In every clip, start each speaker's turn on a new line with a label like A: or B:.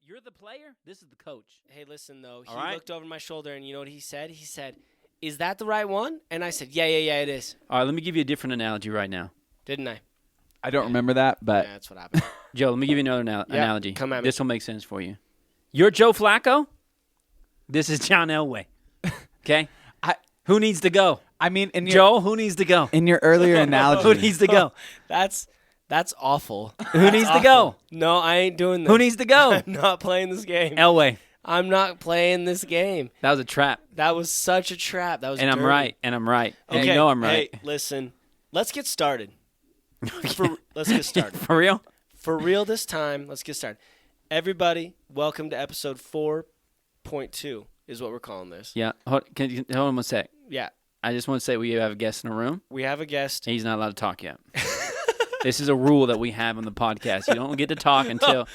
A: You're the player. This is the coach.
B: Hey, listen, though.
A: All
B: He
A: right.
B: looked over my shoulder, and you know what he said? He said, "Is that the right one?" And I said, yeah, it is.
A: All right, let me give you a different analogy right now.
B: Didn't I?
C: I don't remember that, but
B: Yeah, that's what happened.
A: Joe, let me give you another analogy.
B: come at me.
A: This will make sense for you. You're Joe Flacco. This is John Elway. Okay? Who needs to go?
C: I mean,
A: Joe, who needs to go?
C: in your earlier analogy,
A: Who needs to go?
B: That's awful.
A: Who needs to go?
B: No, I ain't doing this.
A: Who needs to go?
B: I'm not playing this game.
A: Elway.
B: I'm not playing this game.
A: That was a trap.
B: That was such a trap. That was
A: And
B: dirty.
A: I'm right. And I'm right. And
B: Okay,
A: you know I'm right.
B: Hey, listen. Let's get started. Let's get started.
A: For real?
B: For real this time, let's get started. Everybody, welcome to episode 4.2 is what we're calling this.
A: Yeah. Hold on one sec.
B: Yeah.
A: I just want to say we have a guest in the room.
B: We have a guest.
A: He's not allowed to talk yet. This is a rule that we have on the podcast. You don't get to talk until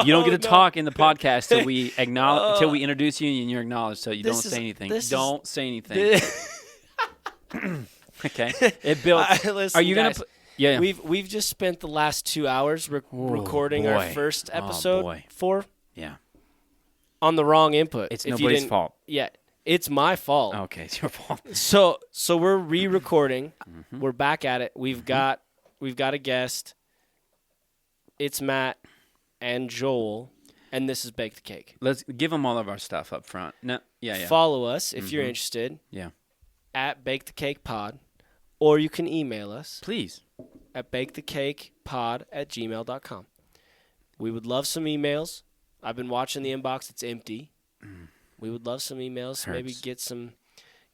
A: you don't get to talk in the podcast till we acknowledge till we introduce you and you're acknowledged. So you don't say anything. Don't say anything. Okay. It built.
B: Listen,
A: Are you
B: guys,
A: gonna? Yeah.
B: We've just spent the last 2 hours recording our
A: boy.
B: first
A: Oh,
B: episode
A: boy. 4. Yeah.
B: on the wrong input.
A: It's
B: If you
A: nobody's
B: didn't-
A: fault.
B: Yeah, it's my fault.
A: Okay, it's your fault.
B: So we're re-recording.
A: Mm-hmm.
B: We're back at it. We've got a guest. It's Matt and Joel, and this is Bake the Cake.
A: Let's give them all of our stuff up front. No. Yeah.
B: Follow us if you're
A: Mhm.
B: interested
A: Yeah.
B: at Bake the Cake Pod, or you can email us
A: Please.
B: at bakethecakepod@gmail.com. We would love some emails. I've been watching the inbox; it's empty. We would love some emails. Maybe
A: Hurts.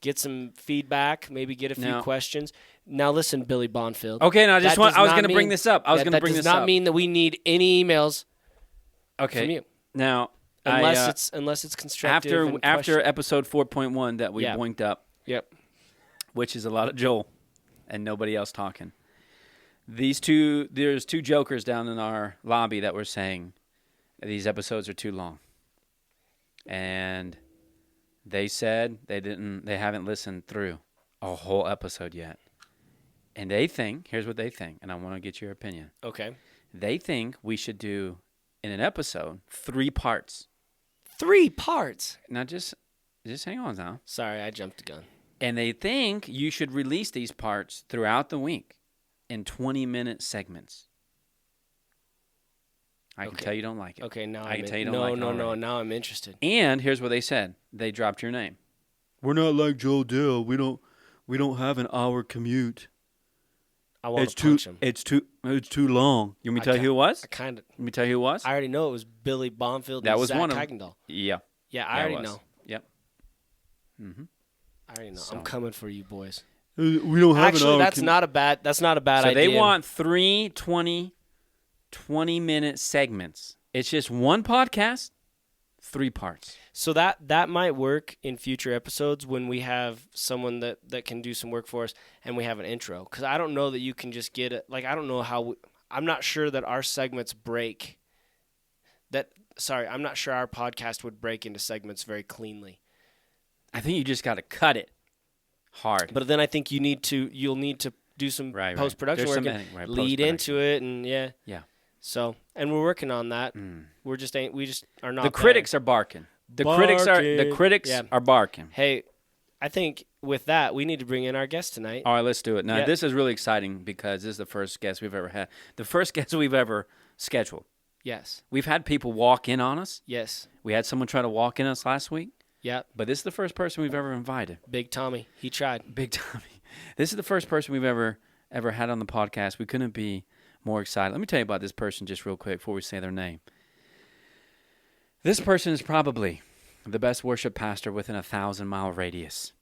B: get some feedback. Maybe get a few
A: Now-
B: questions. Now listen, Billy Bonfield.
A: Okay. Now I
B: That
A: was
B: does
A: going
B: not
A: to bring
B: mean-
A: this up. I was going to bring
B: That
A: this
B: does not
A: up.
B: mean that we need any emails
A: Okay.
B: from you,
A: Now,
B: unless it's constructive. and
A: after
B: question-
A: episode 4.1 that we
B: Yeah.
A: blinked up,
B: Yep.
A: which is a lot of Joel and nobody else talking. There's two jokers down in our lobby that were saying these episodes are too long. And they said they haven't listened through a whole episode yet. And they think, here's what they think, and I want to get your opinion.
B: Okay.
A: They think we should do in an episode 3 parts.
B: 3 parts.
A: Now just hang on now.
B: Sorry, I jumped the gun.
A: And they think you should release these parts throughout the week in 20-minute segments. I can
B: Okay.
A: tell you don't like it.
B: Okay, now
A: I can tell you don't
B: no,
A: like it
B: no, no.
A: already.
B: Now I'm interested.
A: And here's what they said. They dropped your name. We're not like Joe Dill. We don't have an hour commute.
B: I want to punch him.
A: It's too long. You want me to tell you who it was?
B: I kind of.
A: Let me tell you who it was?
B: I already know it was Billy Bonfield.
A: That
B: and
A: was
B: Zach
A: one of them.
B: Kuykendall.
A: Yeah.
B: Yeah, I
A: that
B: already
A: was.
B: know.
A: Yep. Mm-hmm.
B: I already know.
A: So-
B: I'm coming for you, boys.
A: We don't
B: Actually, that's not a bad
A: So
B: idea.
A: they want 3 20-minute segments. It's just one podcast, 3 parts.
B: So that might work in future episodes when we have someone that can do some work for us and we have an intro. Because I don't know that you can just get it. Like, I don't know how. I'm not sure that our segments break. I'm not sure our podcast would break into segments very cleanly.
A: I think you just got to cut it hard.
B: But then I think you'll need to do some
A: Right.
B: post-production
A: There's
B: work
A: some
B: and
A: editing, right,
B: lead into it, and yeah.
A: Yeah.
B: So, and we're working on that. We just are not.
A: The critics are barking. The critics
B: Yeah.
A: are barking.
B: Hey, I think with that we need to bring in our guest tonight.
A: All right, let's do it. Now,
B: Yeah.
A: this is really exciting because this is the first guest we've ever had. The first guest we've ever scheduled.
B: Yes.
A: We've had people walk in on us.
B: Yes.
A: We had someone try to walk in us last week.
B: Yep.
A: But this is the first person we've ever invited.
B: Big Tommy. He tried.
A: Big Tommy. This is the first person we've ever had on the podcast. We couldn't be more excited. Let me tell you about this person just real quick before we say their name. This person is probably the best worship pastor within a 1,000-mile radius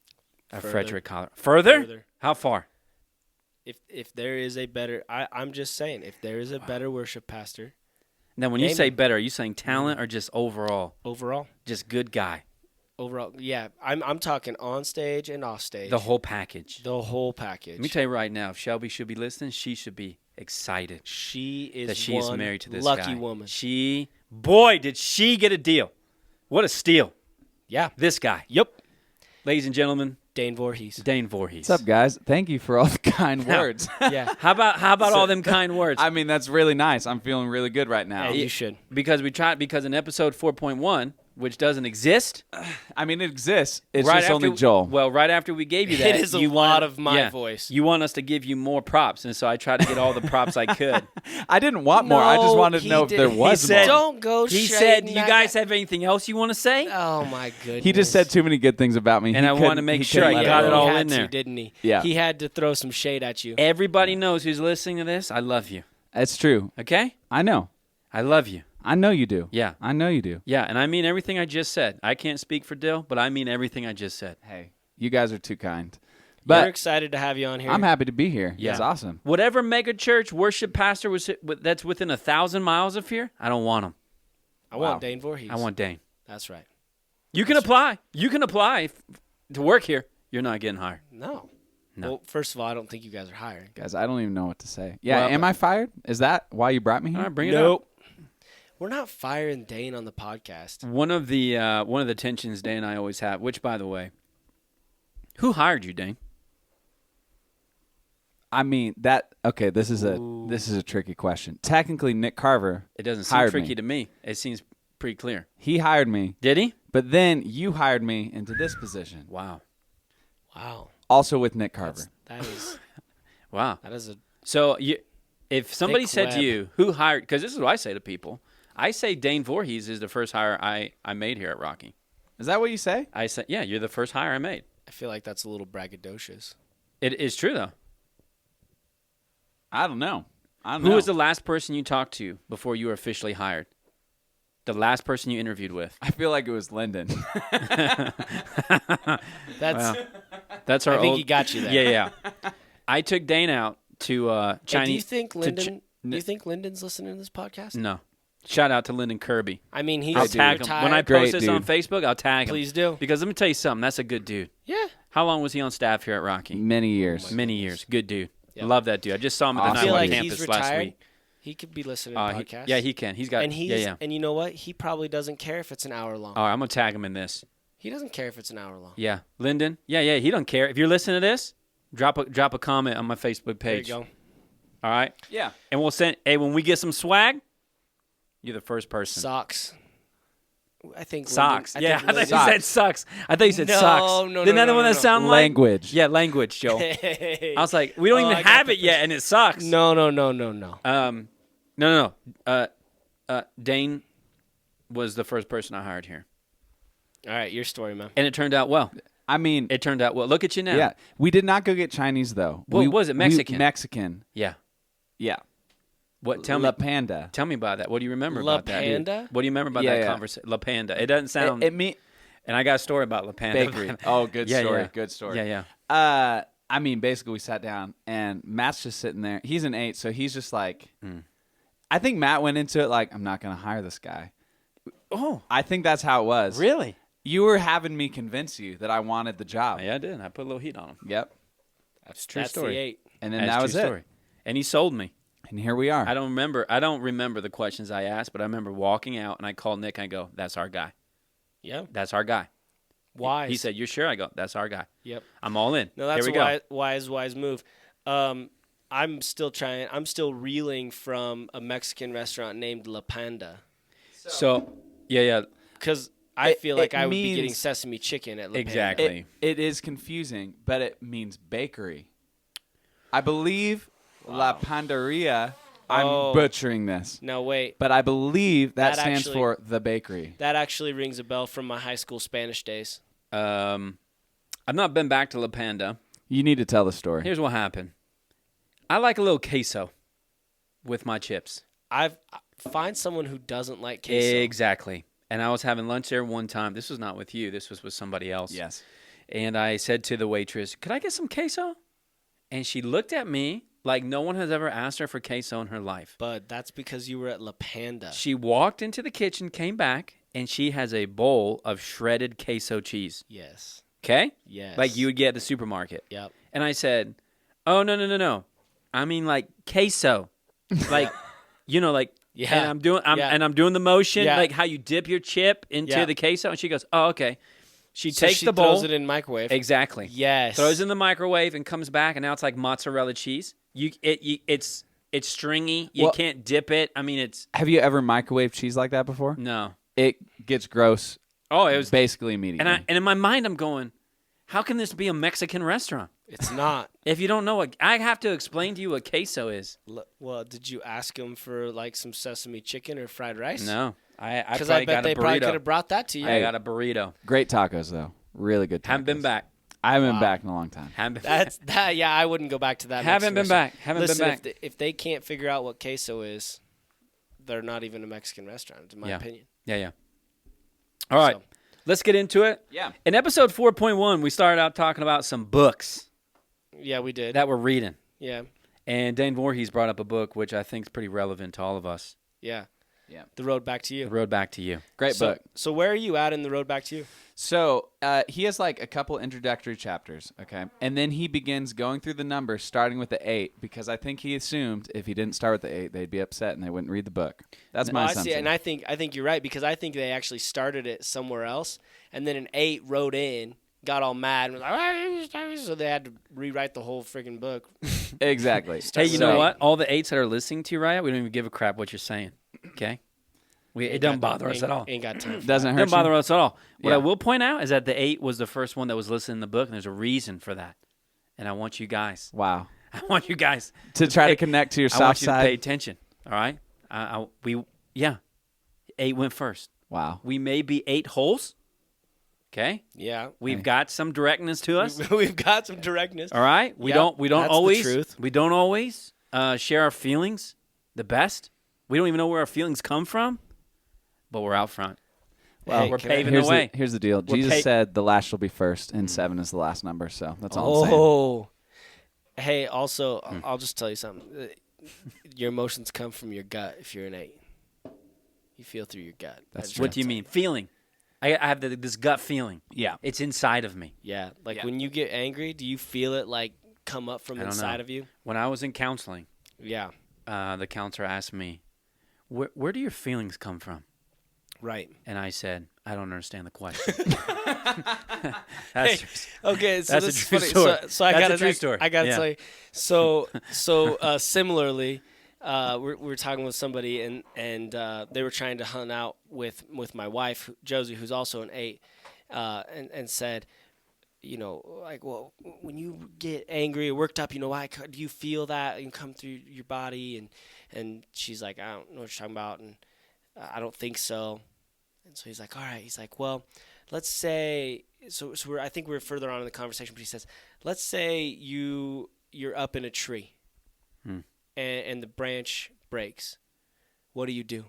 A: of Frederick, Colorado. Further? How far?
B: If there is a better, I'm just saying, if there is a better worship pastor.
A: Now, when you
B: Name
A: say
B: him.
A: better, are you saying talent or just overall?
B: Overall.
A: Just good guy.
B: Overall, yeah. I'm talking on stage and off stage.
A: The whole package.
B: The whole package.
A: Let me tell you right now, if Shelby should be listening, she should be excited
B: She is
A: that she is
B: one
A: married to this
B: lucky
A: guy.
B: woman.
A: Boy, did she get a deal. What a steal.
B: Yeah.
A: This guy.
B: Yep.
A: Ladies and gentlemen,
B: Dane Voorhees.
A: Dane Voorhees.
C: What's up, guys? Thank you for all the kind words.
B: Yeah.
A: How about all them kind words?
C: I mean, that's really nice. I'm feeling really good right now.
B: Yeah, you should.
A: Because in episode 4.1, which doesn't exist.
C: I mean, it exists. It's
A: right
C: just
A: after,
C: only Joel.
A: Well, right after we gave you that,
B: It is a lot of my voice.
A: You want us to give you more props, and so I tried to get all the props I could.
C: I didn't want more. I just wanted to know if there was
A: He said-
C: more.
B: Don't go
A: He
B: shading
A: said, "You
B: that
A: guys
B: guy."
A: have anything else you want to say?"
B: Oh, my goodness.
C: He just said too many good things about me.
A: And I wanted to make sure I got it all
B: he had
A: in there.
B: to, didn't he?
C: Yeah.
B: He had to throw some shade at you.
A: Everybody knows who's listening to this. I love you.
C: It's true.
A: Okay?
C: I know.
A: I love you.
C: I know you do.
A: Yeah.
C: I know you do.
A: Yeah, and I mean everything I just said. I can't speak for Dill, but I mean everything I just said.
C: Hey, you guys are too kind.
B: We're
C: But
B: excited to have you on here.
C: I'm happy to be here.
A: Yeah.
C: It's awesome.
A: Whatever mega church worship pastor that's within 1,000 miles of here, I don't want him.
B: I want Dane Voorhees.
A: I want Dane.
B: That's right.
A: You can apply. You can apply to work here. You're not getting hired.
B: No.
A: No.
B: Well, first of all, I don't think you guys are hiring.
C: Guys, I don't even know what to say. Yeah,
A: Well,
C: am I fired? Is that why you brought me here?
A: All right, bring it
B: Nope.
A: up.
B: We're not firing Dane on the podcast.
A: One of the tensions Dane and I always have, which, by the way, who hired you, Dane?
C: I mean, this is a tricky question. Technically, Nick Carver
A: It doesn't seem
C: hired
A: tricky
C: me.
A: to me. It seems pretty clear.
C: He hired me,
A: Did he?
C: but then you hired me into this position.
A: Wow.
B: Wow.
C: Also with Nick Carver.
B: That is
A: Wow.
B: a
A: So if somebody
B: Thick
A: said
B: web.
A: to you, who hired, because this is what I say to people, I say Dane Voorhees is the first hire I made here at Rocky.
C: Is that what you say?
A: I say, yeah, you're the first hire I made.
B: I feel like that's a little braggadocious.
A: It is true, though.
C: I don't know.
A: Who was the last person you talked to before you were officially hired? The last person you interviewed with?
C: I feel like it was Lyndon.
B: That's
A: That's our
B: I think
A: old...
B: he got you there.
A: Yeah. I took Dane out to
B: Hey,
A: Chinese...
B: do you think
A: to
B: Lyndon do you think Lyndon's listening to this podcast?
A: No. Shout out to Lyndon Kirby.
B: I mean, he's
A: I'll tag him.
B: retired.
A: When I
C: Great
A: post this on
C: dude.
A: Facebook, I'll tag him.
B: Please do.
A: Because let me tell you something. That's a good dude.
B: Yeah.
A: How long was he on staff here at Rocky?
C: Many years.
A: Many years. Good dude.
B: Yeah.
A: Love that dude. I just saw him at the
C: Awesome.
B: I feel
A: night on
B: like
A: campus
B: he's
A: last
B: retired.
A: week.
B: He could be listening to podcasts.
A: Yeah, he can. He's got.
B: And he's
A: yeah.
B: and you know what? He probably doesn't care if it's an hour long.
A: All right, I'm gonna tag him in this.
B: He doesn't care if it's an hour long.
A: Yeah, Lyndon. Yeah. He don't care. If you're listening to this, drop a comment on my Facebook
B: There you
A: page.
B: go.
A: All right,
C: Yeah.
A: and we'll send. Hey, when we get some swag, you're the first person.
B: Socks. I think
A: Socks.
B: Lyndon,
A: I thought you
B: Lyndon-
A: said sucks. I thought you said
B: No,
A: socks.
B: no,
A: Didn't
B: no,
A: that the
B: no,
A: one that
B: no.
A: sound like?
C: Language.
A: Yeah, language, Joe.
B: Hey.
A: I was like, we don't
B: Oh,
A: even
B: I got
A: have
B: the
A: it yet, and it sucks.
B: No.
A: No. Dane was the first person I hired here,
B: All right, your story, man.
A: and it turned out well.
C: I mean,
A: It turned out well. Look at you now.
C: yeah. We did not go get Chinese, though.
A: What was it, Mexican?
C: Mexican.
A: Yeah.
C: Yeah.
A: What? Tell
C: La
A: me.
C: Panda.
A: Tell me about that. What do you remember
B: La
A: about that? dude?
B: Panda?
A: What do you remember about
C: Yeah,
A: that
C: yeah.
A: conversation? La Panda. It doesn't sound.
C: It mean
A: and I got a story about La Panda.
C: bakery. Oh, good
A: Yeah,
C: story.
A: yeah.
C: Good story.
A: Yeah.
C: I mean, basically, we sat down, and Matt's just sitting there. He's an 8, so he's just like, I think Matt went into it like, I'm not going to hire this guy.
A: Oh,
C: I think that's how it was.
A: really?
C: You were having me convince you that I wanted the job.
A: Yeah, I did. I put a little heat on him.
C: Yep.
A: That's true
B: That's
A: story.
B: the 8.
C: And then
A: That's
C: that
A: true
C: was
A: story.
C: it.
A: And he sold me.
C: And here we are.
A: I don't remember the questions I asked, but I remember walking out and I called Nick. And I go, "That's our guy.
B: Yeah.
A: That's our guy."
B: Wise.
A: He said, "You're sure?" I go, "That's our guy.
B: Yep.
A: I'm all in."
B: No, that's
A: Here we
B: a
A: go.
B: wise move. I'm still reeling from a Mexican restaurant named La Panda.
A: So, yeah.
B: Because I feel like
C: it
B: I would be getting
C: means-
B: sesame chicken at La Panda.
A: Exactly.
C: It is confusing, but it means bakery. I believe La Pandaria. I'm
B: Oh.
C: butchering this.
B: No, wait.
C: But I believe that
B: That
C: stands
B: actually-
C: for the bakery.
B: That actually rings a bell from my high school Spanish days.
A: I've not been back to La Panda.
C: You need to tell the story.
A: Here's what happened. I like a little queso with my chips.
B: Find someone who doesn't like queso.
A: Exactly. And I was having lunch there one time. This was not with you. This was with somebody else.
C: Yes.
A: And I said to the waitress, "Could I get some queso?" And she looked at me like no one has ever asked her for queso in her life.
B: Bud, that's because you were at La Panda.
A: She walked into the kitchen, came back, and she has a bowl of shredded queso cheese.
B: Yes.
A: Okay?
B: Yes.
A: Like you would get at the supermarket.
B: Yep.
A: And I said, "Oh, no. I mean like queso." Like, like,
B: Yeah.
A: and I'm doing the motion,
B: Yeah.
A: like how you dip your chip into
B: Yeah.
A: the queso. And she goes, "Oh, okay." She
B: So
A: takes
B: she
A: the bowl.
B: throws it in microwave.
A: Exactly.
B: Yes.
A: Throws it in the microwave and comes back, and now it's like mozzarella cheese. It's stringy. You
C: Well-
A: can't dip it. I mean, it's
C: Have you ever microwaved cheese like that before?
A: no.
C: It gets gross
A: Oh, it was.
C: basically immediately.
A: And in my mind, I'm going, how can this be a Mexican restaurant?
B: It's not.
A: If you don't know what, I have to explain to you what queso is.
B: Well, did you ask him for like some sesame chicken or fried rice?
A: No, I
B: Because
A: probably
B: I bet
A: got
B: they
A: a
B: probably could
A: burrito.
B: have brought that to you.
A: I got a burrito.
C: Great tacos, though. Really good tacos.
A: Haven't been back.
C: I haven't been back in a long time.
A: Haven't been
B: That's that. Yeah, I wouldn't go back to that.
A: Haven't
B: Mexican
A: been
B: restaurant.
A: back. Haven't
B: Listen,
A: been back.
B: If they can't figure out what queso is, they're not even a Mexican restaurant, in my opinion.
A: Yeah. All right,
B: So-
A: let's get into it.
C: Yeah.
A: In episode 4.1, we started out talking about some books
B: Yeah, we did.
A: that we're reading.
B: Yeah,
A: And Dane Voorhees brought up a book which I think is pretty relevant to all of us.
B: yeah.
C: Yeah.
B: The Road Back to You.
A: The Road Back to You.
C: Great book.
B: So where are you at in The Road Back to You?
C: So he has like a couple introductory chapters, okay? And then he begins going through the numbers, starting with the 8, because I think he assumed if he didn't start with the 8, they'd be upset and they wouldn't read the book. That's my
B: I
C: assumption.
B: see, and I think you're right, because I think they actually started it somewhere else, and then an 8 wrote in, got all mad, and was like, so they had to rewrite the whole freaking book.
C: Exactly.
A: Hey, you
C: So-
A: know what? All the 8s that are listening to you, Riot, we don't even give a crap what you're saying. Okay? It doesn't bother us at all.
B: Ain't got time.
C: Doesn't
A: It
C: hurt
A: doesn't bother
C: you?
A: us at all. What
C: Yeah.
A: I will point out is that the 8 was the first one that was listed in the book, and there's a reason for that. And I want you guys,
C: Wow.
A: to
C: Try
A: pay-
C: to connect to your
A: I want
C: soft
A: you to pay
C: side.
A: attention. All right? 8 went first.
C: Wow.
A: We may be 8 holes. Okay?
B: Yeah.
A: We've got some directness to us.
B: We've got some directness.
A: All right? We
B: Yep,
A: don't
B: that's the
A: always
B: truth.
A: we don't always share our feelings the best. We don't even know where our feelings come from, but we're out front.
B: Well,
A: we're
B: can I-
A: paving the way.
C: Here's the deal.
A: We're
C: Jesus said the last shall be first, and 7 is the last number. So that's all I'm saying.
B: Oh. Hey, also, I'll just tell you something. Your emotions come from your gut if you're an 8. You feel through your gut.
C: That's
B: I just
C: true.
A: What
B: gotta
A: do you
B: tell
A: mean? Feeling. I have this gut feeling.
C: Yeah.
A: It's inside of me.
B: Yeah, like
C: Yeah.
B: when you get angry, do you feel it like come up from
A: I don't
B: inside
A: know.
B: of you?
A: When I was in counseling,
B: Yeah,
A: the counselor asked me, where do your feelings come from?
B: right.
A: And I said, I don't understand the question. That's
B: Okay, so
A: That's a
B: this is
A: true
B: funny.
A: story.
B: So I
A: That's
B: gotta
A: a true story.
B: I gotta
A: Yeah.
B: tell you. So similarly, we were talking with somebody and they were trying to hunt out with my wife Josie, who's also an 8, and said, you know, like, well, when you get angry or worked up, you know, why do you feel that and come through your body? And she's like, I don't know what you're talking about, and I don't think so. And so he's like, all right. He's like, well, let's say, so I think we're further on in the conversation, but he says, let's say you're up in a tree, and the branch breaks. What do you do?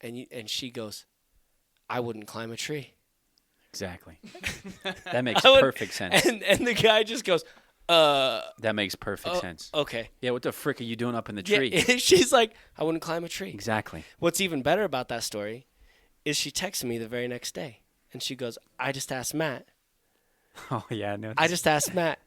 B: And she goes, I wouldn't climb a tree.
A: exactly. That makes
B: I would-
A: perfect sense.
B: And the guy just goes,
A: That makes perfect sense.
B: okay.
A: Yeah, what the frick are you doing up in the
B: Yeah,
A: tree?
B: she's like, I wouldn't climb a tree.
A: Exactly.
B: What's even better about that story is she texted me the very next day, and she goes, I just asked Matt.
A: Oh, yeah. No,
B: I just asked Matt,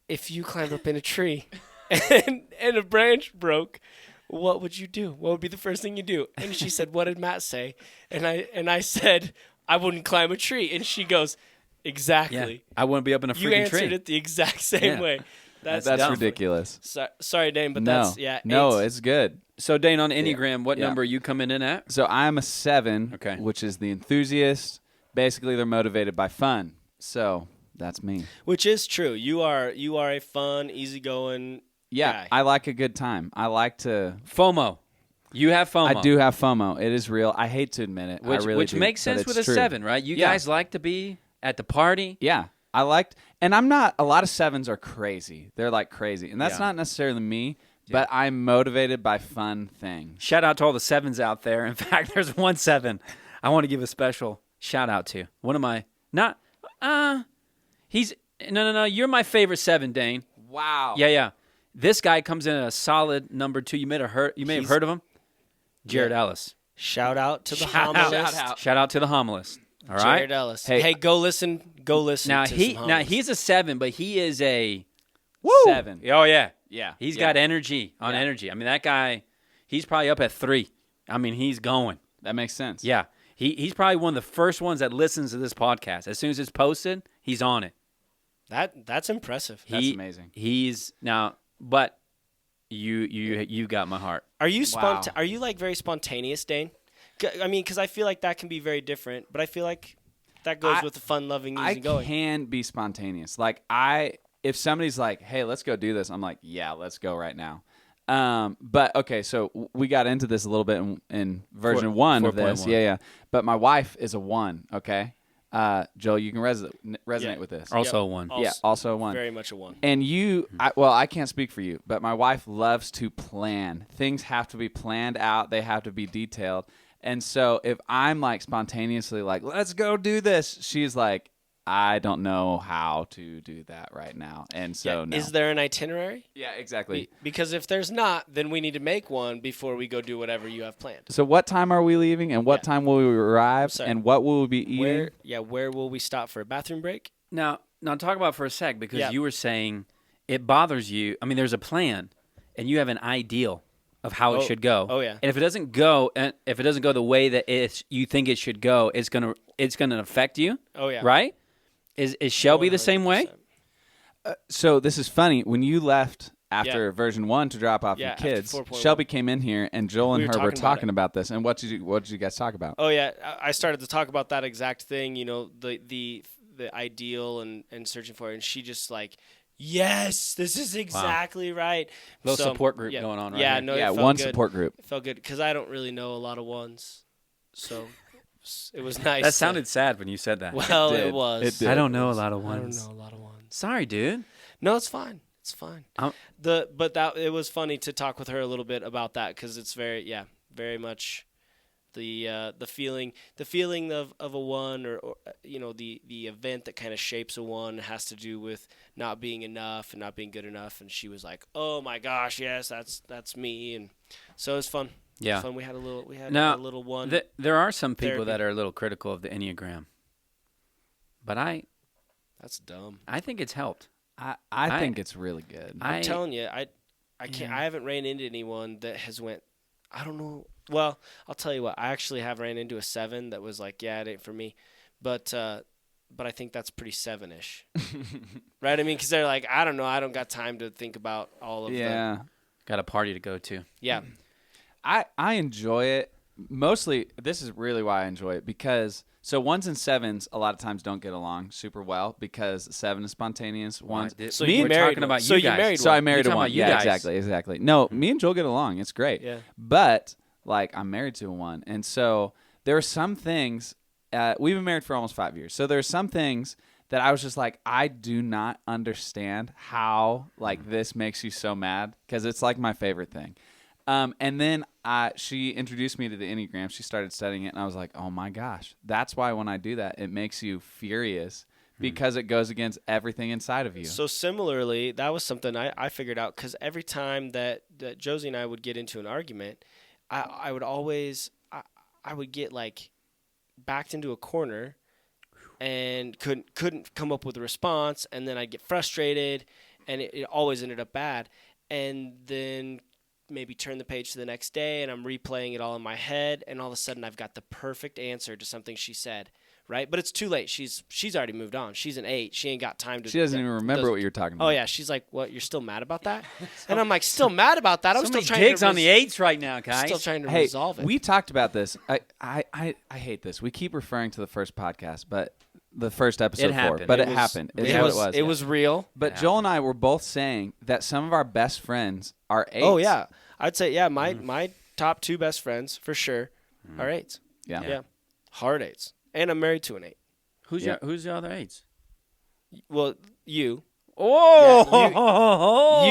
B: if you climbed up in a tree and a branch broke, what would you do? What would be the first thing you do? And she said, what did Matt say? And I said, I wouldn't climb a tree. And she goes, exactly.
A: I wouldn't be up in a
B: You
A: freaking
B: answered
A: tree.
B: it the exact same
A: Yeah.
B: way. That's
C: That's
B: dumb.
C: ridiculous.
B: Sorry, Dane, but
C: No.
B: that's, yeah.
C: No,
B: 8's.
C: it's good.
A: So, Dane, on Enneagram, what
C: Yeah.
A: number are you coming in at?
C: So I'm a 7,
A: Okay.
C: which is the enthusiast. Basically, they're motivated by fun. So that's me.
B: Which is true. You are a fun, easygoing
C: Yeah,
B: guy.
C: I like a good time. I like to.
A: FOMO. You have FOMO.
C: I do have FOMO. It is real. I hate to admit it.
A: Which,
C: I really
A: which
C: do,
A: makes
C: but
A: sense
C: it's
A: with a
C: true.
A: 7, right? You
C: Yeah.
A: guys like to be at the party.
C: Yeah, I liked, and I'm not. A lot of 7s are crazy. They're like crazy, and that's
A: Yeah.
C: not necessarily me. But I'm motivated by fun things.
A: Shout out to all the 7s out there. In fact, there's one 7 I want to give a special shout out to. One of my he's no. You're my favorite 7, Dane.
C: Wow.
A: Yeah. This guy comes in at a solid number 2. You may have heard of him. Jared Ellis.
B: Shout out to the
A: Shout
B: homilist.
C: out.
A: Shout out to the homilist. All right.
B: Jared Ellis.
C: Hey,
B: Hey, go listen.
A: Now
B: to some
A: now
B: homilists.
A: he's a 7, but he is a
C: 7.
A: Oh yeah.
C: Yeah.
A: He's
C: Yeah.
A: got energy on
C: Yeah.
A: energy. I mean, that guy, he's probably up at 3. I mean, he's going.
C: That makes sense.
A: Yeah. He's probably one of the first ones that listens to this podcast. As soon as it's posted, he's on it.
B: That's impressive.
C: That's amazing.
A: He's now, but you got my heart.
B: Are you
C: Wow.
B: Are you like very spontaneous, Dane? I mean, because I feel like that can be very different, but I feel like that goes with the fun, loving,
C: I
B: easy going.
C: can be spontaneous. Like if somebody's like, "Hey, let's go do this," I'm like, "Yeah, let's go right now." But okay, so we got into this a little bit in version 1 of this.
A: 4.1.
C: Yeah. But my wife is a 1. Okay, Joel, you can resonate with this.
A: Also one.
B: Also-
C: Yeah, also a 1.
B: Very much a 1.
C: And I can't speak for you, but my wife loves to plan. Things have to be planned out. They have to be detailed. And so if I'm like spontaneously like, let's go do this, she's like, I don't know how to do that right now. And so no.
B: Is there an itinerary?
C: Yeah, exactly.
B: Because if there's not, then we need to make one before we go do whatever you have planned.
C: So what time are we leaving and what time will we arrive
B: Sorry.
C: and what will we be eating?
B: Where will we stop for a bathroom break?
A: Now talk about for a sec, because
B: Yeah.
A: you were saying it bothers you. I mean, there's a plan, and you have an ideal of how it should go.
B: Oh, yeah.
A: And if it doesn't go, the way that you think it should go, it's gonna affect you.
B: Oh, yeah.
A: Right? Is Shelby the same way?
B: 100%.
C: So this is funny. When you left after version 1 to drop off
B: Yeah,
C: your
B: after
C: kids,
B: 4.1.
C: Shelby came in here and Joel and
B: We were
C: her were
B: talking about
C: talking
B: it.
C: about this. And what did you guys talk about?
B: Oh yeah, I started to talk about that exact thing. You know, the ideal and searching for it, and she just like, yes, this is exactly right.
A: Little support group going on right
B: Yeah,
A: here.
B: no,
C: Yeah,
B: it felt
C: one
B: good.
C: support group.
B: It felt good because I don't really know a lot of ones, so it was nice.
A: That sounded sad when you said that.
B: well.
C: It
B: It
C: did.
B: was.
C: It did.
A: I don't know a lot of
B: I don't
A: ones.
B: know a lot of ones.
A: Sorry, dude.
B: No, it's fine. It's fine.
A: I'm-
B: It was funny to talk with her a little bit about that because it's very much the feeling of a 1 or you know the event that kind of shapes a 1 has to do with not being enough and not being good enough. And she was like, "Oh my gosh, yes, that's me." And so it was fun.
A: Yeah.
B: It was fun. We had a little 1.
A: There are some people
B: therapy.
A: that are a little critical of the Enneagram, but
B: That's dumb.
A: I think it's helped.
C: I think it's really good.
B: I'm telling you, I can't. I haven't ran into anyone that has went. I don't know. Well, I'll tell you what. I actually have ran into a 7 that was like, yeah, it ain't for me, but I think that's pretty 7-ish, right? I mean, because they're like, I don't know, I don't got time to think about all of them.
A: Got a party to go to.
B: Yeah.
C: I enjoy it. Mostly, this is really why I enjoy it because so 1s and 7s a lot of times don't get along super well because 7 is spontaneous. 1s.
A: So
B: you
A: we're
B: married
A: talking
B: one.
A: about
B: So
A: you
B: you
A: guys.
B: married
C: So I
B: one.
C: married
A: You're
C: a
A: talking
C: 1.
A: about you
C: Yeah,
A: guys.
C: exactly. No, me and Joel get along. It's great.
B: Yeah.
C: But like I'm married to a 1, and so there are some things. We've been married for almost 5 years, so there are some things that I was just like, I do not understand how like this makes you so mad because it's like my favorite thing. And then she introduced me to the Enneagram. She started studying it, and I was like, oh my gosh, that's why when I do that, it makes you furious because it goes against everything inside of you.
B: So similarly, that was something I figured out because every time that Josie and I would get into an argument, I would always I would get like backed into a corner and couldn't come up with a response, and then I'd get frustrated, and it always ended up bad. And then maybe turn the page to the next day, and I'm replaying it all in my head, and all of a sudden I've got the perfect answer to something she said, right? But it's too late. She's already moved on. She's an 8. She ain't got time to.
C: She doesn't even remember what you're talking about.
B: Oh yeah, she's like, "What? You're still mad about that?" And I'm like, "Still mad about that? I was
A: So
B: still
A: many
B: trying
A: digs
B: to
A: on the 8s right now, guys.
B: Still trying to
C: Hey,
B: resolve it."
C: we talked about this. I hate this. We keep referring to the first podcast, but the first episode 4.
A: happened.
C: But
A: It
C: it
A: was-
C: happened. It's
B: it
C: what
B: was,
C: it was.
B: It was real.
C: But Joel and I were both saying that some of our best friends are 8s.
B: Oh yeah, I'd say my top 2 best friends for sure are 8s.
C: Yeah.
B: Yeah, hard 8s, and I'm married to an 8.
A: Who's the other 8s?
B: Well, you,
A: Oh,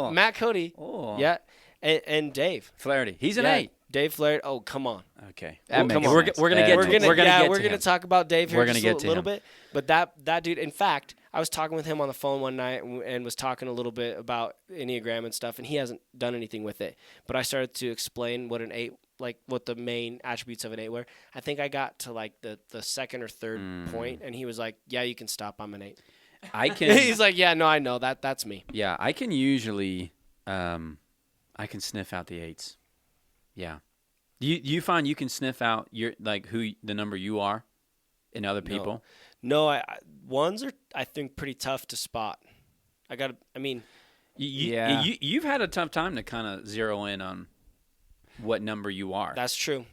B: you, Matt, Cody,
A: Oh.
B: yeah, and Dave.
A: Flaherty. He's an
B: Yeah,
A: 8.
B: Dave Flair. Oh, come on.
A: Okay.
C: That
A: Well,
C: makes
A: we're
C: sense.
A: gonna
C: That
A: get
C: makes
A: to,
C: sense.
A: we're gonna get
B: we're
A: to
B: gonna
A: him.
B: talk about Dave here
A: We're
B: just
A: gonna
B: a
A: get to
B: little
A: him.
B: bit. But that dude, in fact, I was talking with him on the phone one night and was talking a little bit about Enneagram and stuff, and he hasn't done anything with it. But I started to explain what an 8, like what the main attributes of an 8 were. I think I got to like the second or third point, and he was like, "Yeah, you can stop. I'm an 8."
A: I can.
B: He's like, "Yeah, no, I know that's me."
A: Yeah, I can usually, I can sniff out the 8s. Yeah. Do you find you can sniff out who the number you are in other people?
B: No, ones are, I think, pretty tough to spot.
A: You've had a tough time to kind of zero in on what number you are.
B: That's true.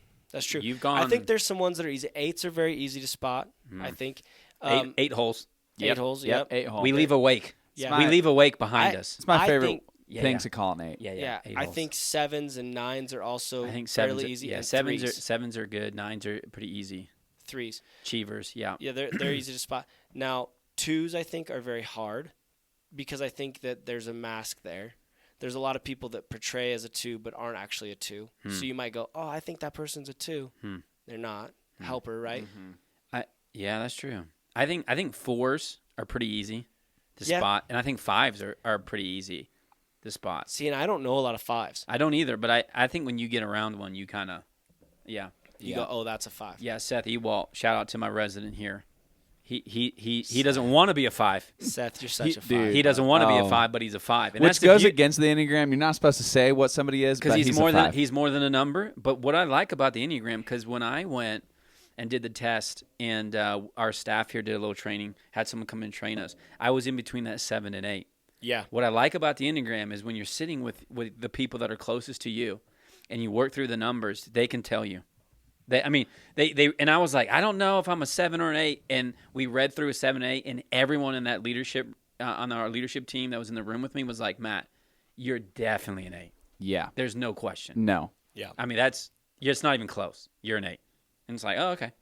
A: You've gone.
B: I think there's some ones that are easy. 8s are very easy to spot. I think.
A: Eight holes.
B: 8 holes. Yep.
C: 8 holes.
A: We leave a wake.
B: Yeah.
A: We leave a wake behind us.
C: It's my favorite
A: Yeah,
C: thing
A: yeah.
C: to call an 8.
A: Yeah.
B: I think 7s and 9s are also
A: I think
B: fairly easy.
A: Yeah,
B: and
A: sevens are good. 9s are pretty easy.
B: 3s.
A: Cheevers, yeah.
B: Yeah, they're easy to spot. Now 2s I think are very hard because I think that there's a mask there. There's a lot of people that portray as a 2 but aren't actually a 2. So you might go, oh, I think that person's a 2. They're not. Helper, right?
A: Yeah, that's true. I think 4s are pretty easy to spot, and I think 5s are pretty easy to spot.
B: See, and I don't know a lot of 5s.
A: I don't either, but I think when you get around one, you kind of,
B: You go, oh, that's a 5.
A: Yeah, Seth Ewalt, shout out to my resident here. He doesn't want to be a 5.
B: Seth, you're such a 5.
C: dude.
A: He doesn't want to be a 5, but he's a 5. And
C: Which
A: that's
C: goes against the Enneagram. You're not supposed to say what somebody is, but
A: because
C: he's
A: more than a number. But what I like about the Enneagram, because when I went and did the test, and our staff here did a little training, had someone come and train us, I was in between that 7 and 8.
B: Yeah.
A: What I like about the Enneagram is when you're sitting with the people that are closest to you, and you work through the numbers, they can tell you. They and I was like, I don't know if I'm a 7 or an 8, and we read through a 7 and 8, and everyone in that leadership on our leadership team that was in the room with me was like, Matt, you're definitely an 8.
C: Yeah.
A: There's no question.
C: No.
B: Yeah.
A: I mean, it's not even close. You're an 8. And it's like, oh, okay.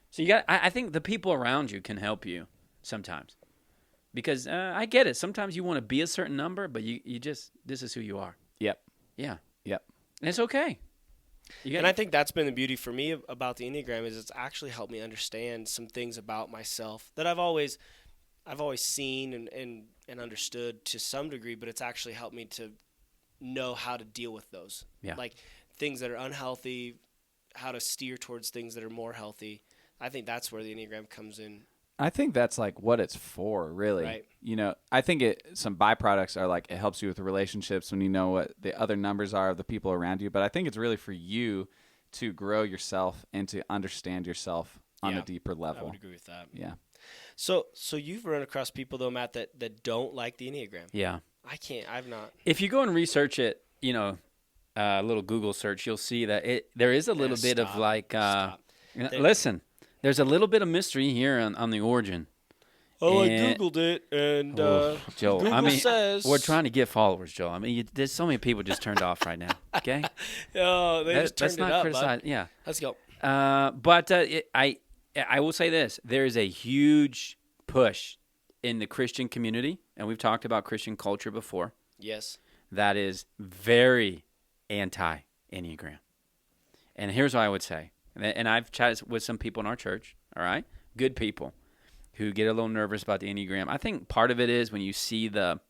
A: So I think the people around you can help you sometimes. Because I get it. Sometimes you want to be a certain number, but you just, this is who you are.
C: Yep.
A: Yeah.
C: Yep.
A: And it's okay.
B: And I think that's been the beauty for me about the Enneagram is it's actually helped me understand some things about myself that I've always seen and understood to some degree, but it's actually helped me to know how to deal with those.
A: Yeah.
B: Like things that are unhealthy, how to steer towards things that are more healthy. I think that's where the Enneagram comes in.
C: I think that's like what it's for, really.
B: Right.
C: You know, I think some byproducts are like it helps you with the relationships when you know what the other numbers are of the people around you. But I think it's really for you to grow yourself and to understand yourself on a deeper level.
B: I would agree with that.
C: Yeah.
B: So you've run across people though, Matt, that don't like the Enneagram.
A: Yeah.
B: I've not.
A: If you go and research it, a little Google search, you'll see that there is a little bit of like, listen, there's a little bit of mystery here on the origin.
B: Oh, I Googled it, and
A: Joel,
B: Google says...
A: we're trying to get followers, Joel. I mean, there's so many people just turned off right now, okay?
B: Oh, they just turned
A: let's not
B: it up,
A: criticize.
B: bud.
A: Yeah.
B: Let's go.
A: But I will say this. There is a huge push in the Christian community, and we've talked about Christian culture before,
B: Yes.
A: that is very anti-Enneagram. And here's what I would say. And I've chatted with some people in our church, all right? Good people who get a little nervous about the Enneagram. I think part of it is when you see the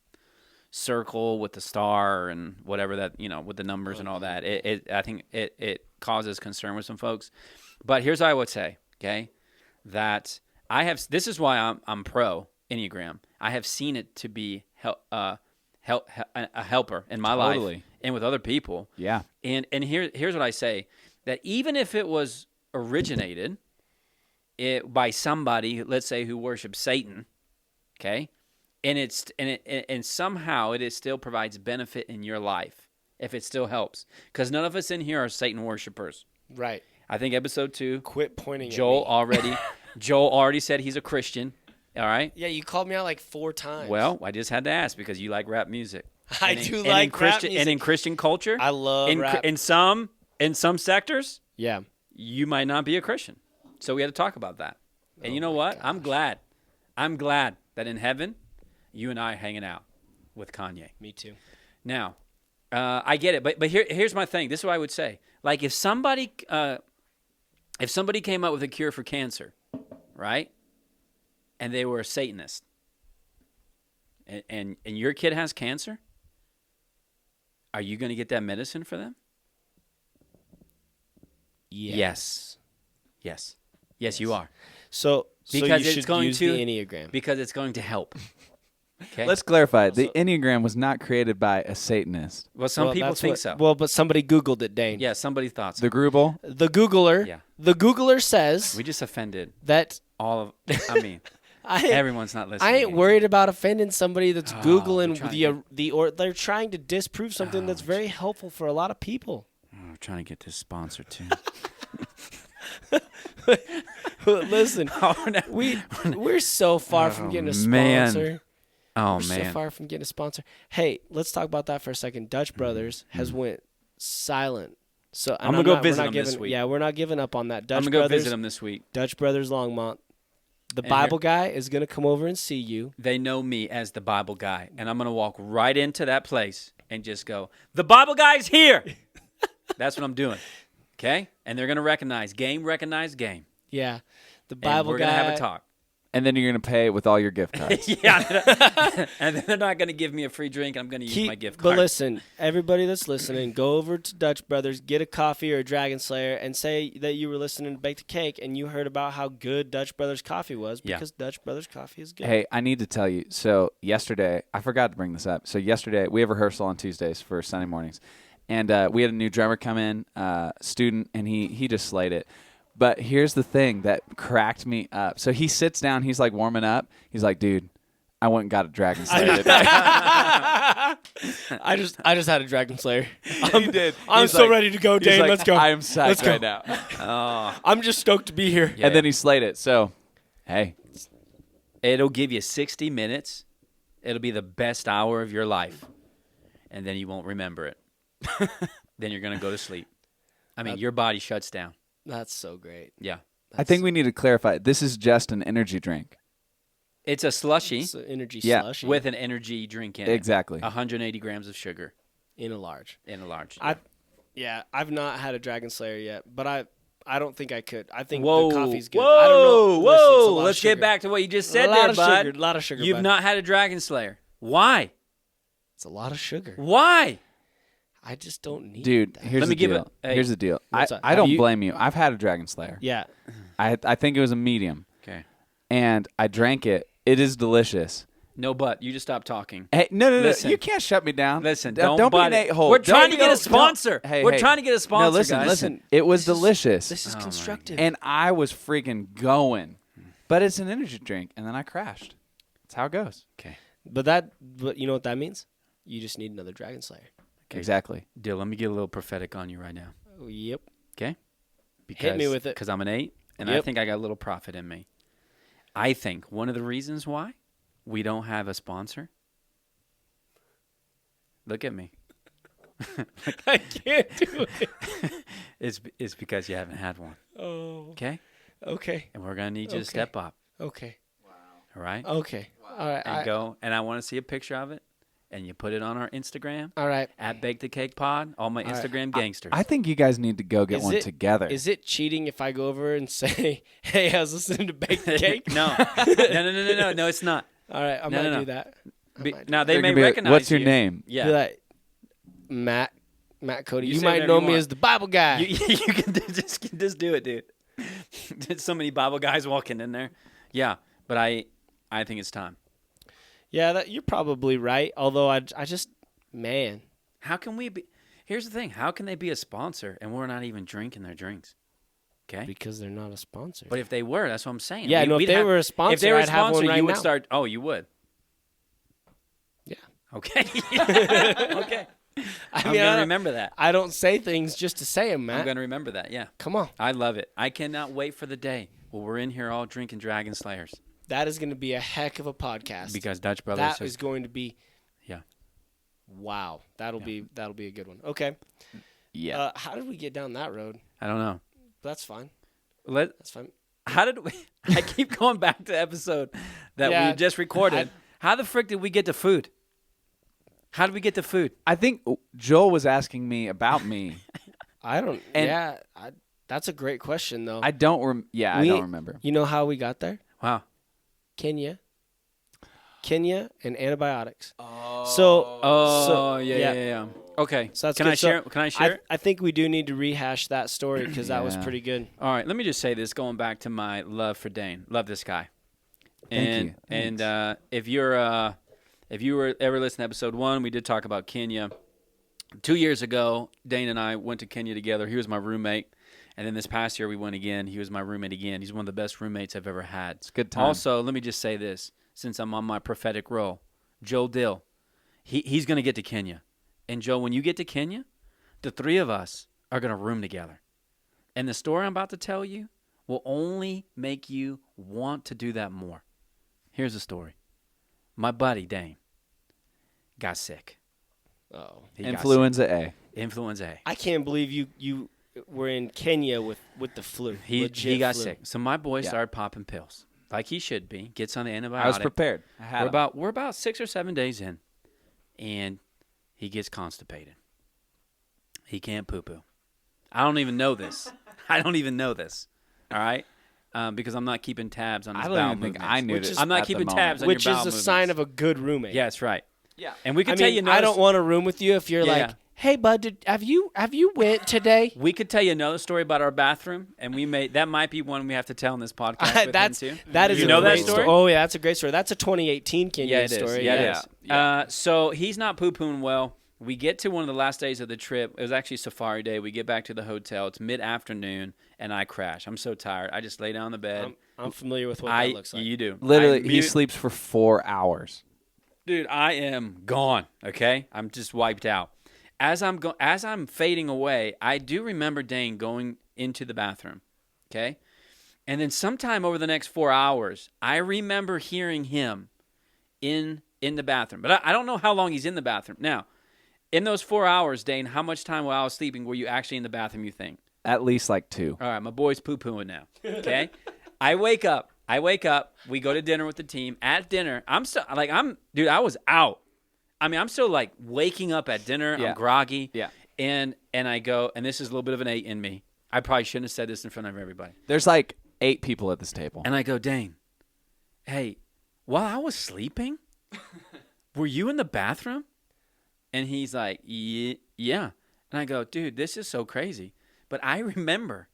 A: circle with the star and whatever that, with the numbers and all that, I think it causes concern with some folks. But here's what I would say, okay, that this is why I'm pro Enneagram. I have seen it to be a helper in my life and with other people.
C: Yeah.
A: And here's what I say, that even if it was originated by somebody, let's say, who worships Satan, okay, and somehow it still provides benefit in your life if it still helps, because none of us in here are Satan worshipers.
B: Right.
A: I think episode 2.
B: Quit pointing
A: Joel
B: at me.
A: Joel already said he's a Christian. All right.
B: Yeah, you called me out like 4 times.
A: Well, I just had to ask because you like rap music.
B: I do like rap music.
A: And in Christian culture,
B: I love rap.
A: In some sectors,
B: yeah,
A: you might not be a Christian. So we had to talk about that. And you know what?
B: Gosh.
A: I'm glad that in heaven, you and I are hanging out with Kanye.
B: Me too.
A: Now, I get it, but here's my thing. This is what I would say. Like if somebody came up with a cure for cancer, right? And they were a Satanist, and your kid has cancer, are you going to get that medicine for them? Yes, you are.
B: So
A: Because
B: you
A: it's
B: should
A: going
B: use
A: to
B: the Enneagram.
A: because it's going to help. Okay.
C: Let's clarify. The Enneagram was not created by a Satanist.
A: Well, some people think so.
B: Well, but somebody Googled it, Dane.
A: Yeah, somebody thought so.
C: The Grubel?
B: The Googler.
A: Yeah.
B: The Googler says
A: We just offended
B: that
A: all of. I mean, everyone's not listening.
B: I ain't worried about offending somebody that's
A: they're
B: Googling
A: trying
B: or they're trying to disprove something that's very helpful for a lot of people.
A: I'm trying to get this sponsor too.
B: Listen, we're so far from getting a sponsor.
A: Oh
B: We're so far from getting a sponsor. Hey, let's talk about that for a second. Dutch Brothers has went silent. So
A: I'm gonna go visit them this week.
B: Yeah, we're not giving up on that. Dutch
A: I'm gonna go
B: Brothers,
A: visit them this week.
B: Dutch Brothers Longmont. The
A: And
B: Bible guy is gonna come over and see you.
A: They know me as the Bible guy, and I'm gonna walk right into that place and just go, "The Bible guy's here." That's what I'm doing. Okay, and they're gonna recognize game.
B: Yeah, the
A: And
B: Bible
A: we're
B: guy.
A: gonna have a talk.
C: And then you're going to pay with all your gift cards.
A: Yeah, and then they're not gonna give me a free drink. I'm gonna use my gift card.
B: But listen, everybody that's listening, go over to Dutch Brothers, get a coffee or a Dragonslayer, and say that you were listening to Bake the Cake and you heard about how good Dutch Brothers coffee was because Dutch Brothers coffee is good.
C: Hey, I need to tell you. So yesterday, I forgot to bring this up. So yesterday, we have rehearsal on Tuesdays for Sunday mornings. And we had a new drummer come in, student, and he just slayed it. But here's the thing that cracked me up. So he sits down. He's like warming up. He's like, dude, I went and got a Dragonslayer today.
B: I just had a Dragonslayer.
C: He did.
B: I'm
C: He's
B: so
C: like-
B: ready to go,
C: he's
B: Dane.
C: like,
B: Let's go.
C: I am psyched
B: Let's go.
C: right now.
A: Oh,
B: I'm just stoked to be here.
A: yeah.
C: And then he slayed it. So, hey.
A: It'll give you 60 minutes. It'll be the best hour of your life, and then you won't remember it. Then you're gonna go to sleep. I mean, your body shuts down.
B: That's so great.
A: Yeah,
C: I think we need to clarify. This is just an energy drink.
A: it's a slushy
B: It's an energy
C: Yeah.
B: slushy
A: with an energy drink in it.
C: Exactly.
A: 180 grams of sugar
B: in a large.
A: in a large.
B: I've not had a Dragonslayer yet, but I don't think I could. I think
A: Whoa,
B: the coffee's good.
A: whoa,
B: I don't know.
A: whoa!
B: Listen, it's a lot of
A: Let's get
B: sugar.
A: back to what you just said
B: a lot
A: there,
B: of
A: bud.
B: sugar. A lot of sugar.
A: You've
B: bud.
A: not had a Dragonslayer. Why?
B: It's a lot of sugar.
A: Why?
B: I just don't need
C: Dude,
B: that.
C: here's
A: Let me
C: the
A: give
C: deal.
A: it- hey,
C: Here's the deal.
B: what's up?
C: I
B: Have
C: don't
B: you-
C: blame you. I've had a Dragonslayer.
B: Yeah.
C: I think it was a medium,
A: Okay.
C: and I drank it. It is delicious.
A: No, but you just stop talking.
C: Hey, no,
A: Listen.
C: you can't shut me down.
A: Listen,
C: Don't be
A: butt
C: an
A: it.
C: a-hole.
A: We're
C: Don't
A: trying to get a
C: don't-
A: sponsor.
C: Hey,
A: We're
C: hey.
A: trying to get a sponsor,
C: No, listen,
A: guys.
C: listen. It was delicious,
B: This is
A: Oh my
B: constructive.
C: and I was freaking going. But it's an energy drink, and then I crashed. That's how it goes.
A: Okay.
B: But you know what that means? You just need another Dragonslayer.
A: Okay.
C: Exactly.
A: Dill, let me get a little prophetic on you right now.
B: Oh, yep.
A: Okay?
B: Hit me with it.
A: Because I'm an 8, and I
B: Yep.
A: think I got a little prophet in me. I think one of the reasons why we don't have a sponsor. Look at me.
B: I can't do it.
A: It's because you haven't had one.
B: Oh.
A: Okay?
B: Okay.
A: And we're going to need you to
B: Okay.
A: step up.
B: Okay.
A: All right?
B: Okay. All right.
A: And go. And I want to see a picture of it. And you put it on our Instagram.
B: All right.
A: At Bake the Cake Pod. All my
B: All right.
A: Instagram gangsters.
C: I think you guys need to go get
B: Is
C: one
B: it-
C: together.
B: Is it cheating if I go over and say, "Hey, I was listening to Bake the Cake"?
A: No, it's not.
B: All right, I
A: No,
B: might
A: no.
B: do that. I
A: Be-
B: might do
A: now
B: that.
A: they
C: They're
A: may
C: gonna be like,
A: recognize
C: what's your
A: you.
C: name?
A: Yeah.
B: Be like, Matt Cody.
A: You
B: You
A: say
B: might
A: whatever
B: know
A: you
B: me
A: want.
B: as the Bible guy.
A: You can just do it, dude. There's so many Bible guys walking in there. Yeah, but I think it's time.
B: Yeah, you're probably right. Although I just, man,
A: How can we be? Here's the thing. How can they be a sponsor and we're not even drinking their drinks? Okay.
B: because they're not a sponsor.
A: But if they were, that's what I'm saying.
B: Yeah, no, if
A: we'd
B: they
A: have-
B: were a sponsor,
A: if they were a
B: I'd have one
A: sponsor,
B: right
A: you would
B: now.
A: start. Oh, you would.
B: Yeah.
A: Okay. Okay.
B: I
A: I'm
B: mean,
A: gonna remember that.
B: I don't say things just to say them,
A: I'm
B: Matt.
A: gonna remember that. Yeah.
B: Come on.
A: I love it. I cannot wait for the day where we're in here all drinking Dragonslayers
B: That is going to be a heck of a podcast.
A: because Dutch Brothers.
B: that
A: says-
B: is going to be.
A: Yeah.
B: Wow, that'll be a good one. Okay.
C: Yeah.
B: How did we get down that road?
A: I don't know.
B: That's fine.
A: That's
B: fine.
A: How did we? I keep going back to the episode that
B: Yeah,
A: we just recorded. How the frick did we get to food? How did we get to food?
C: I think Joel was asking me about me.
B: I don't.
C: And-
B: That's a great question, though.
C: I don't remember.
B: You know how we got there?
A: Wow.
B: Kenya, and antibiotics.
A: Oh, yeah. Okay.
B: So that's
A: Can
B: good.
A: I share? it? Can I share? it?
B: I think we do need to rehash that story because that was
C: Yeah.
B: pretty good.
A: All right. Let me just say this. Going back to my love for Dane. Love this guy.
C: Thank
A: And
C: you.
A: and if you're If you were ever listening to episode 1, we did talk about Kenya. 2 years ago, Dane and I went to Kenya together. He was my roommate. And then this past year, we went again. He was my roommate again. He's one of the best roommates I've ever had.
C: It's a good time.
A: Also, let me just say this, since I'm on my prophetic role. Joe Dill, he's going to get to Kenya. And, Joe, when you get to Kenya, the 3 of us are going to room together. And the story I'm about to tell you will only make you want to do that more. Here's the story. My buddy, Dane, got sick.
B: Oh,
C: Influenza A.
A: Influenza A.
B: I can't believe you were in Kenya with the flu.
A: He got
B: flu.
A: sick. So my boy started popping pills, like he should be. Gets on the antibiotic.
C: I was prepared.
A: We're about 6 or 7 days in, and he gets constipated. He can't poo-poo. I don't even know this. All right, because I'm not keeping tabs on his bowel
C: don't even think
A: movements.
C: I knew this.
A: I'm not
C: at the
A: keeping
C: moment.
A: tabs on
B: Which
A: your
B: is
A: bowel
B: a
A: movements.
B: sign of a good roommate.
A: Yeah, that's right.
C: Yeah.
A: And we could
B: I
A: tell
B: mean,
A: you.
B: I don't want to room with you if you're like,
A: yeah.
B: hey, bud, have you went today?
A: We could tell you another story about our bathroom, and that might be one we have to tell in this podcast. With him too.
B: That is
A: you
B: a
A: know
B: great
A: that story.
B: Oh yeah, that's a great story. That's a 2018 Kenya story.
A: Yeah, it is. So he's not poo-pooing well. We get to one of the last days of the trip. It was actually Safari Day. We get back to the hotel. It's mid-afternoon, and I crash. I'm so tired. I just lay down on the bed.
B: I'm familiar with what that looks like.
A: You do.
C: Literally, he sleeps for 4 hours.
A: Dude, I am gone, okay? I'm just wiped out. As I'm fading away, I do remember Dane going into the bathroom, okay? And then sometime over the next 4 hours, I remember hearing him in the bathroom. But I don't know how long he's in the bathroom. Now, in those 4 hours, Dane, how much time while I was sleeping were you actually in the bathroom, you think?
C: At least like 2.
A: All right, my boy's poo-pooing now, okay? I wake up. We go to dinner with the team. At dinner, I was out. I mean, I'm still like waking up at dinner.
C: Yeah.
A: I'm groggy.
C: Yeah.
A: And I go, and this is a little bit of an 8 in me. I probably shouldn't have said this in front of everybody.
C: There's like 8 people at this table.
A: And I go, Dane, hey, while I was sleeping, were you in the bathroom? And he's like, yeah. And I go, dude, this is so crazy. But I remember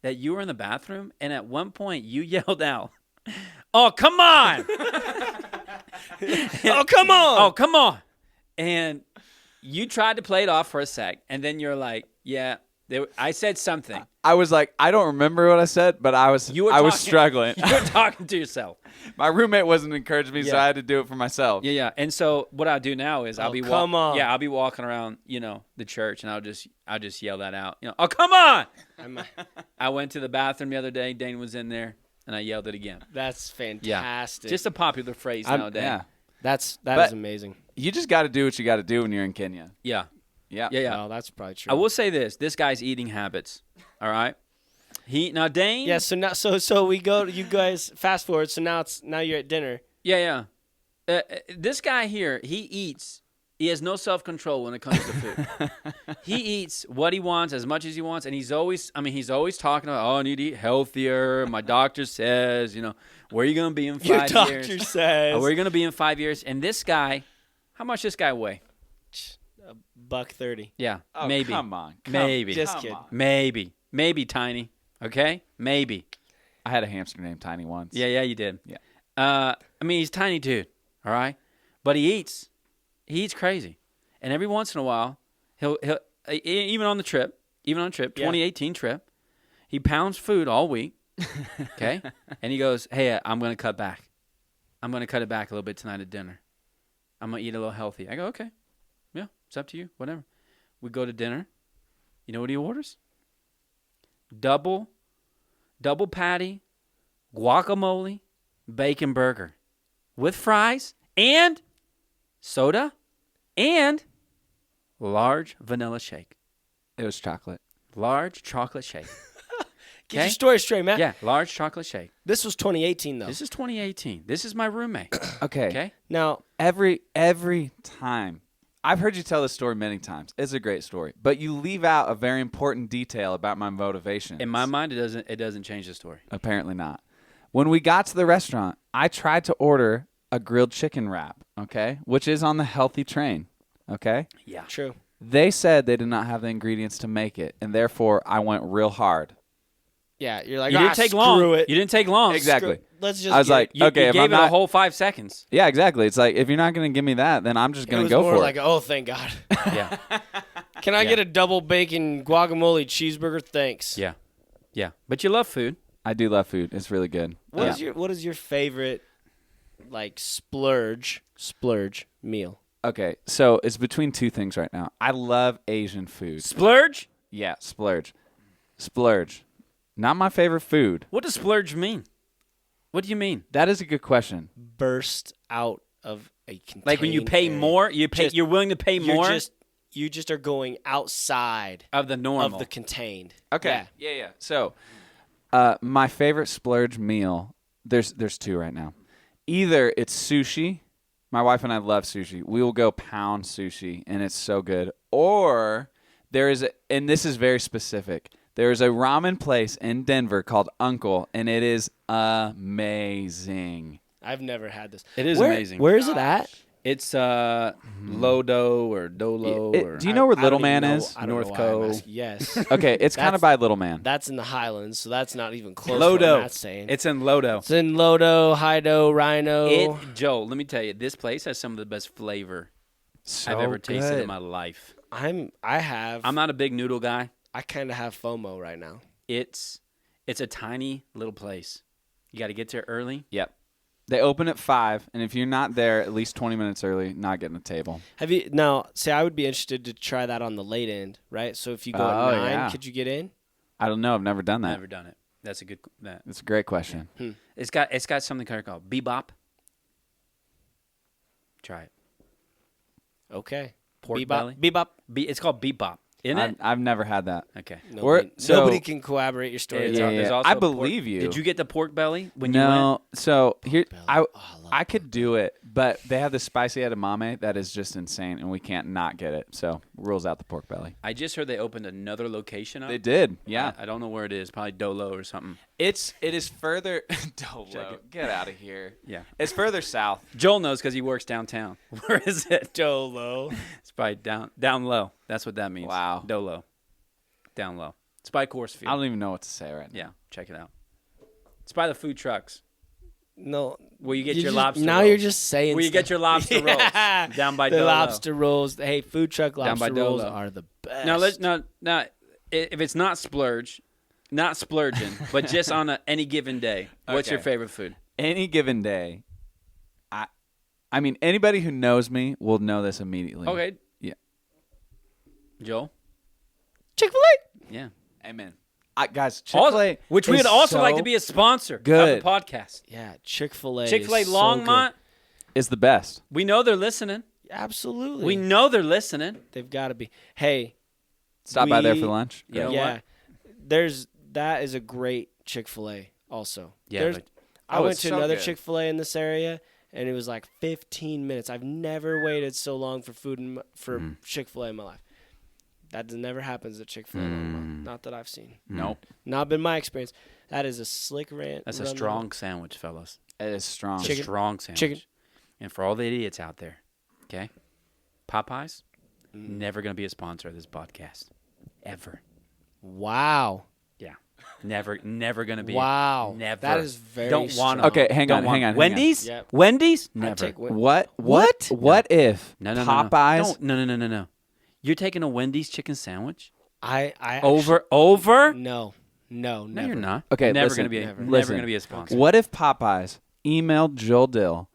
A: that you were in the bathroom, and at one point you yelled out, oh, come on.
B: Oh, come on.
A: Oh, come on. And you tried to play it off for a sec, and then you're like, yeah, I said something.
C: I was like, I don't remember what I said, but I was struggling.
A: You were talking to yourself.
C: My roommate wasn't encouraging me, so I had to do it for myself.
A: Yeah. And so what I do now is I'll be walking around, the church, and I'll just yell that out. Oh, come on. I went to the bathroom the other day. Dane was in there, and I yelled it again.
B: That's fantastic.
A: Just a popular phrase nowadays.
C: Yeah.
B: That is amazing.
C: You just got to do what you got to do when you're in Kenya.
A: Yeah.
C: Yeah.
B: Well, that's probably true.
A: I will say this guy's eating habits, all right? Dane.
B: Yeah, so now so we go, you guys fast forward, so now you're at dinner.
A: Yeah. This guy here, he has no self-control when it comes to food. He eats what he wants as much as he wants, and he's always talking about, I need to eat healthier. My doctor says, where are you going to be in 5 years?
B: Your doctor says.
A: Where are you going to be in 5 years? And this guy, how much this guy weigh?
B: $130.
A: Yeah,
C: Oh,
A: maybe.
C: Come on.
A: Maybe.
B: Just
C: Come
B: kidding.
C: on.
A: Maybe Tiny. Okay? Maybe.
C: I had a hamster named Tiny once.
A: Yeah, you did.
C: Yeah.
A: He's a tiny dude, all right? But he eats crazy. And every once in a while, he'll even on 2018 trip, he pounds food all week, okay? And he goes, hey, I'm going to cut back. I'm going to cut it back a little bit tonight at dinner. I'm going to eat a little healthy. I go, okay. Yeah, it's up to you, whatever. We go to dinner. You know what he orders? Double patty, guacamole, bacon burger with fries and soda and large vanilla shake.
C: It was chocolate.
A: Large chocolate shake.
B: Get your story straight, man.
A: Yeah, large chocolate shake.
B: This was 2018, though.
A: This is 2018. This is my roommate.
C: Okay.
B: Now,
C: Every time. I've heard you tell this story many times. It's a great story. But you leave out a very important detail about my motivation.
A: In my mind, it doesn't change the story.
C: Apparently not. When we got to the restaurant, I tried to order a grilled chicken wrap, okay, which is on the healthy train, okay?
A: Yeah.
B: true.
C: They said they did not have the ingredients to make it, and therefore I went real hard.
B: Yeah, you're like,
A: You didn't take long.
B: screw it.
A: You didn't take long.
C: Exactly.
B: let's just.
C: I was like,
A: You
C: okay, if
A: gave
C: I'm
A: it
C: not,
A: a whole 5 seconds.
C: yeah, exactly. It's like if you're not gonna give me that, then I'm just
B: it
C: gonna
B: was
C: go
B: more
C: for
B: like,
C: it.
B: oh, thank God.
A: Yeah,
B: Can I
A: Yeah.
B: get a double bacon guacamole cheeseburger? Thanks.
A: yeah, yeah. But you love food.
C: I do love food. It's really good.
B: What is your favorite like splurge meal?
C: Okay, so it's between two things right now. I love Asian food.
A: Splurge?
C: Yeah, splurge. Not my favorite food.
A: What does splurge mean? What do you mean?
C: That is a good question.
B: Burst out of a contained
A: Like when you pay
B: area.
A: more, you're willing to pay more
B: You just are going outside
A: of the normal.
B: of the contained.
C: Okay. Yeah. So, my favorite splurge meal. There's two right now. Either it's sushi. My wife and I love sushi. We will go pound sushi, and it's so good. Or there is, and this is very specific. There is a ramen place in Denver called Uncle, and it is amazing.
B: I've never had this.
A: It is
B: Where-
A: amazing.
B: Where is it at?
A: It's Lodo or Dolo or
C: Do you know where
B: I
C: Little
B: don't even
C: Man
B: know-
C: is?
B: I don't
A: North
B: know why
A: Co.
B: I'm asking. Yes.
C: Okay, it's kind of by Little Man.
B: That's in the Highlands, so that's not even close to
A: Lodo.
B: what Matt's saying.
A: It's in Lodo.
B: It's in Lodo, Hido, Rhino.
A: Joe, let me tell you, this place has some of the best flavor
C: So
A: I've ever tasted
C: good.
A: in my life.
B: I'm
A: not a big noodle guy.
B: I kind of have FOMO right now.
A: It's a tiny little place. You got to get there early.
C: Yep. They open at 5, and if you're not there at least 20 minutes early, not getting a table.
B: Have you now? See, I would be interested to try that on the late end, right? So if you go
C: Oh,
B: at 9,
C: yeah.
B: could you get in?
C: I don't know. I've never done that.
A: Never done it. That's a good.
C: It's a great question.
A: It's got something called Bebop. Try it.
B: Okay.
A: Pork
B: Bebop.
A: belly.
B: Bebop.
A: It's called Bebop. Isn't it?
C: I've never had that.
A: Okay.
B: Nobody can corroborate your story.
A: It's- there's also
C: I
A: pork-
C: believe you.
A: Did you get the pork belly when you went?
C: No. So here,
B: belly.
C: I
B: Oh, I love
C: I could do it, but they have the spicy edamame that is just insane, and we can't not get it. So rules out the pork belly.
A: I just heard they opened another location up.
C: They did. Yeah.
A: I don't know where it is. Probably Dolo or something.
C: It is further. Dolo, get out of here.
A: Yeah.
C: It's further south.
A: Joel knows because he works downtown. Where is it?
B: Dolo.
A: It's probably down low. That's what that means.
C: Wow.
A: Dolo. Down low. It's by Coursefield.
C: I don't even know what to say right now.
A: Yeah, check it out. It's by the food trucks.
B: No.
A: Where you get
B: You
A: your
B: just-
A: lobster
B: Now
A: rolls.
B: you're just saying
A: Where you get
B: stuff.
A: your lobster
B: Yeah.
A: rolls. Down by
B: the
A: Dolo.
B: lobster rolls. Hey, food truck
A: Down by
B: lobster rolls
A: Dolo.
B: are the best.
A: Now, if it's not splurge, not splurging, but just on any given day, what's your
C: Okay.
A: favorite food?
C: Any given day, I mean, anybody who knows me will know this immediately.
A: Okay.
C: Yeah.
A: Joel?
B: Chick-fil-A.
A: Yeah.
C: Amen. Guys, Chick-fil-A,
A: Which we would
C: is
A: also like
C: so
A: to be a sponsor
C: good.
A: of the podcast.
B: Yeah, Chick-fil-A.
A: Chick-fil-A
B: is so
A: Longmont,
C: is the best.
A: we know they're listening.
B: good. Absolutely.
A: We know they're listening.
B: They've got to be. Hey.
C: Stop by there
B: we-
C: for lunch.
A: You know
B: yeah.
A: what?
B: That is a great Chick-fil-A also.
A: Yeah,
B: There's-
A: but-
B: I
C: Oh,
B: went
C: it's
B: to
C: so
B: another
C: good.
B: Chick-fil-A in this area, and it was like 15 minutes. I've never waited so long for food for Chick-fil-A in my life. That never happens at Chick-fil-A. Not that I've seen.
C: Nope.
B: Not been my experience. That is a slick rant.
A: That's a
B: run
A: strong sandwich, fellas.
C: It is strong.
A: It's
B: Chicken.
A: a strong sandwich.
B: Chicken.
A: And for all the idiots out there, okay? Popeyes, never going to be a sponsor of this podcast. Ever.
B: Wow.
A: Yeah. Never going to be.
B: Wow.
A: Never.
B: That is very
A: Don't want
B: strong.
C: Okay, hang on.
A: Wendy's?
B: Yep.
A: Wendy's?
B: I'd
A: Never.
B: take
C: What
B: What?
C: if
A: No.
C: Popeyes?
A: No. You're taking a Wendy's chicken sandwich
B: I
A: over?
B: No,
A: No,
B: never.
A: you're not.
C: Okay,
A: never
C: listen,
A: going to be.
B: never.
A: Never
C: Listen.
A: going to be a sponsor.
C: What if Popeyes emailed Joel Dill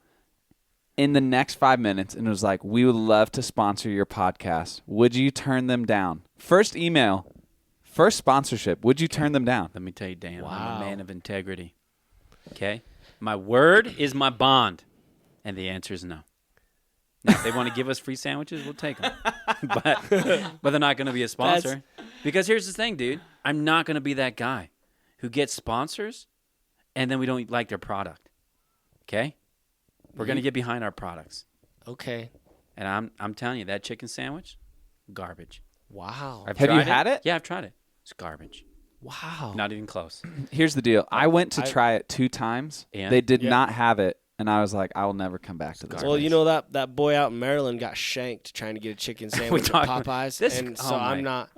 C: in the next 5 minutes and was like, "We would love to sponsor your podcast. Would you turn them down?" First email, first sponsorship. Would you turn them down?
A: Let me tell you, Dan, I'm
B: Wow.
A: a man of integrity. Okay? My word is my bond. And the answer is no. Now, if they want to give us free sandwiches, we'll take them. but they're not going to be a sponsor. Because here's the thing, dude. I'm not going to be that guy who gets sponsors and then we don't like their product. Okay? We're going to get behind our products.
B: Okay.
A: And I'm telling you, that chicken sandwich, garbage.
B: Wow.
A: I've
C: Have you
A: tried
C: had it?
A: Yeah, I've tried it. It's garbage.
B: Wow.
A: Not even close.
C: Here's the deal. I went to try it 2 times.
A: And?
C: They did
B: Yeah.
C: not have it, and I was like, I will never come back to this.
B: Well,
C: place.
B: you know that boy out in Maryland got shanked trying to get a chicken sandwich at
A: talking-
B: Popeyes,
A: this-
B: and
A: oh
B: so
A: my-
B: I'm not.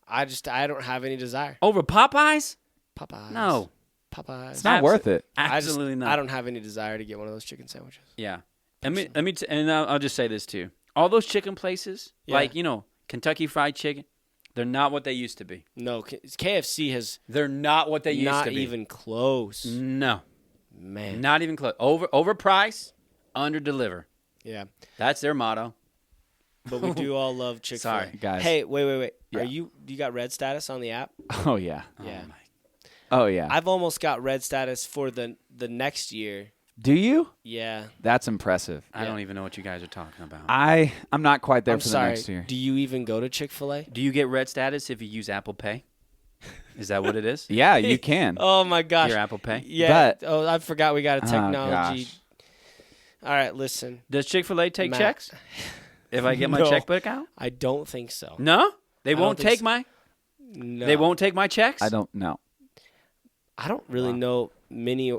B: I don't have any desire.
A: Over Popeyes?
B: Popeyes.
A: No.
B: Popeyes.
C: It's not worth it.
A: Absolutely not.
B: I don't have any desire to get one of those chicken sandwiches.
A: Yeah. And I'll just say this too. All those chicken places, like, Kentucky Fried Chicken, they're not what they used to be.
B: No, KFC has
A: They're not what they used to be.
B: not even close.
A: No.
B: Man.
A: Not even close. Overprice, under-deliver.
B: Yeah.
A: That's their motto.
B: But we do all love Chick-fil-A.
C: Sorry, guys.
B: Hey, wait.
C: Yeah.
B: Do you got red status on the app?
C: Oh, yeah.
B: Yeah.
C: Oh, yeah.
B: I've almost got red status for the next year.
C: Do you?
B: Yeah.
C: That's impressive.
A: I don't even know what you guys are talking about.
C: I'm not quite there
B: I'm
C: for
B: sorry.
C: the next year.
B: Do you even go to Chick-fil-A?
A: Do you get red status if you use Apple Pay? Is that what it is?
C: Yeah, you can.
B: Oh my gosh.
A: Your Apple Pay?
B: Yeah.
C: But-
B: I forgot we got a
C: Oh,
B: technology.
C: gosh.
B: All right, listen.
A: Does Chick-fil-A take
B: Matt.
A: checks? If I get my
B: No.
A: checkbook out?
B: I don't think so.
A: No? They
B: don't
A: won't
B: think
A: take
B: so.
A: my
B: No.
A: They won't take my checks?
C: I don't know.
B: I don't really know many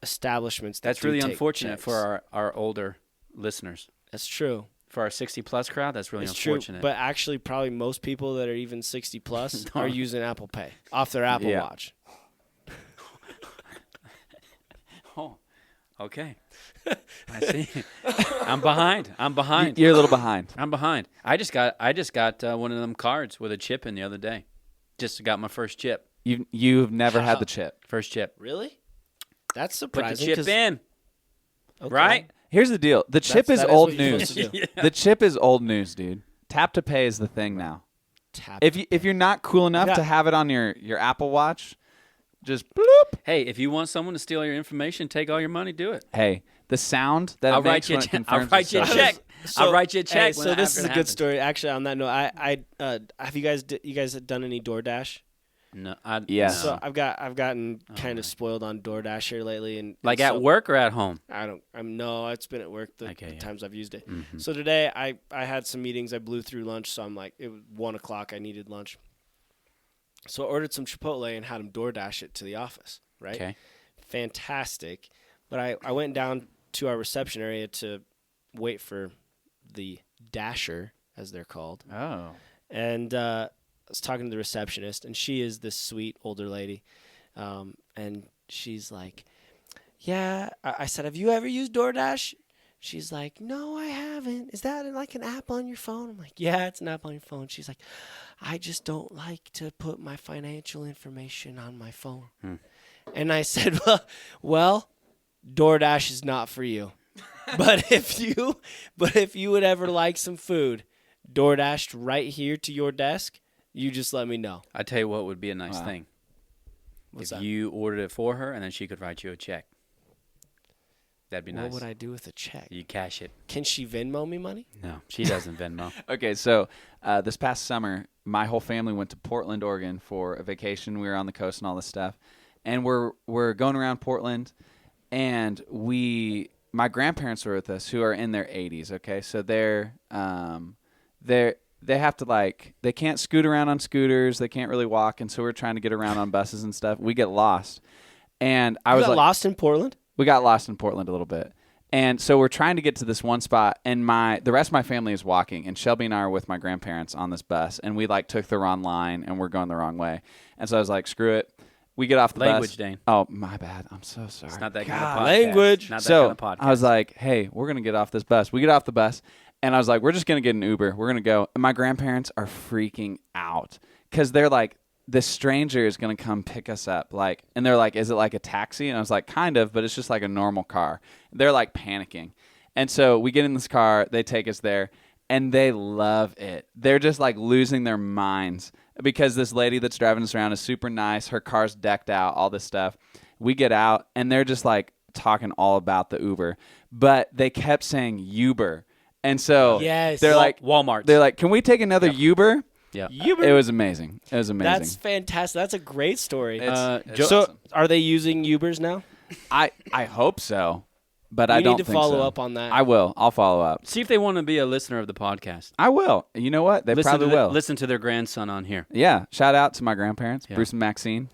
B: establishments that
A: That's
B: do
A: really
B: take
A: unfortunate
B: checks.
A: for our older listeners.
B: That's true.
A: For our 60-plus crowd, that's really
B: It's true.
A: unfortunate.
B: But actually, probably most people that are even 60 plus are using Apple Pay off their Apple
C: Yeah.
B: Watch.
A: Oh, okay. I see. I'm behind.
C: You're a little behind.
A: I'm behind. I just got one of them cards with a chip in the other day. Just got my first chip.
C: You've never had the chip.
A: First chip.
B: Really? That's
A: Put
B: surprising.
A: the chip
B: 'cause-
A: in.
B: Okay.
A: Right?
C: Here's the deal. The chip
B: That
C: is
B: is
C: old
B: what you're
C: news.
B: supposed to do.
A: Yeah.
C: The chip is old news, dude. Tap to pay is the thing now.
B: Tap.
C: If you're not cool enough
B: Yeah.
C: to have it on your Apple Watch, just bloop.
A: Hey, if you want someone to steal your information, take all your money, do it.
C: Hey, the sound that
A: I'll
C: it makes
A: write you.
C: when it
A: I'll
C: confirms
A: write you a
C: itself.
A: check. I'll write you a
B: Hey,
A: check.
B: so this is a good
A: happens.
B: story. Actually, on that note, I have you guys done any DoorDash?
A: No,
C: Yeah.
A: no.
B: So I've gotten kind of spoiled on DoorDash here lately, and
A: Like
B: and
A: at
B: so-
A: work or at home?
B: No, it's been at work the
A: Okay, yeah.
B: times I've used it.
A: Mhm.
B: So today I had some meetings. I blew through lunch, so I'm like, it was 1:00. I needed lunch. So I ordered some Chipotle and had them DoorDash it to the office, right?
A: Okay.
B: Fantastic. But I went down to our reception area to wait for the dasher, as they're called.
C: Oh.
B: And I was talking to the receptionist, and she is this sweet older lady. And she's like, yeah. I said, have you ever used DoorDash? She's like, no, I haven't. Is that like an app on your phone? I'm like, yeah, it's an app on your phone. She's like, I just don't like to put my financial information on my phone. And I said, well, DoorDash is not for you. But if you would ever like some food DoorDashed right here to your desk, you just let me know.
A: I tell you what would be a nice
C: Wow.
A: thing.
B: What's
A: if
B: that?
A: you ordered it for her and then she could write you a check. That'd be
B: What
A: nice.
B: would I do with a check?
A: You cash it.
B: Can she Venmo me money?
A: No, she doesn't Venmo.
C: Okay, so this past summer, my whole family went to Portland, Oregon for a vacation. We were on the coast and all this stuff, and we're going around Portland, and my grandparents were with us, who are in their 80s. Okay, so they have to they can't scoot around on scooters, they can't really walk, and so we're trying to get around on buses and stuff. We get lost, and I
B: You
C: was
B: got
C: like,
B: lost in Portland?
C: we got lost in Portland a little bit. And so we're trying to get to this one spot, and the rest of my family is walking, and Shelby and I are with my grandparents on this bus, and we took the wrong line, and we're going the wrong way. And so I was like, screw it. We get off the
A: Language,
C: bus.
A: Dane.
C: Oh, my bad. I'm so sorry.
A: It's not that kind
C: God.
A: of podcast.
B: Language.
A: Not that
C: So
A: kind of podcast.
C: I was like, hey, we're going to get off this bus. We get off the bus, and I was like, we're just going to get an Uber. We're going to go. And my grandparents are freaking out because they're like, this stranger is going to come pick us up. And they're like, is it like a taxi? And I was like, kind of, but it's just like a normal car. They're like panicking. And so we get in this car. They take us there, and they love it. They're just like losing their minds because this lady that's driving us around is super nice. Her car's decked out, all this stuff. We get out, and they're just like talking all about the Uber. But they kept saying Uber. And so
B: Yes.
C: they're like,
A: Walmart.
C: they're like, can we take another Uber?
A: Yeah.
C: It was amazing. It was amazing.
B: That's fantastic. That's a great story.
C: It's
B: so
C: awesome.
B: are they using Ubers now?
C: I hope so, but
B: We
C: I don't
B: need to
C: think
B: follow
C: so.
B: up on that.
C: I will. I'll follow up.
A: See if they want to be a listener of the podcast.
C: I will. You know what? They probably will.
A: Listen to their grandson on here.
C: Yeah. Shout out to my grandparents,
A: Yeah.
C: Bruce and Maxine.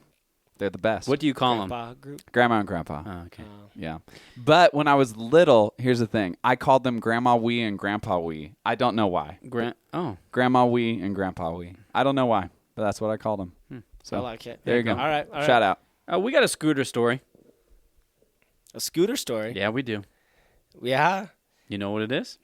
C: They're the best.
A: What do you call them?
B: Grandpa group.
C: Grandma and Grandpa.
A: Oh, okay.
C: Yeah. But when I was little, here's the thing. I called them Grandma Wee and Grandpa Wee. I don't know why. Grandma Wee and Grandpa Wee. I don't know why, but that's what I called them. So
B: I like it.
C: there you go.
B: All right.
C: Shout out.
A: We got a scooter story.
B: A scooter story?
A: Yeah, we do.
B: Yeah?
A: You know what it is?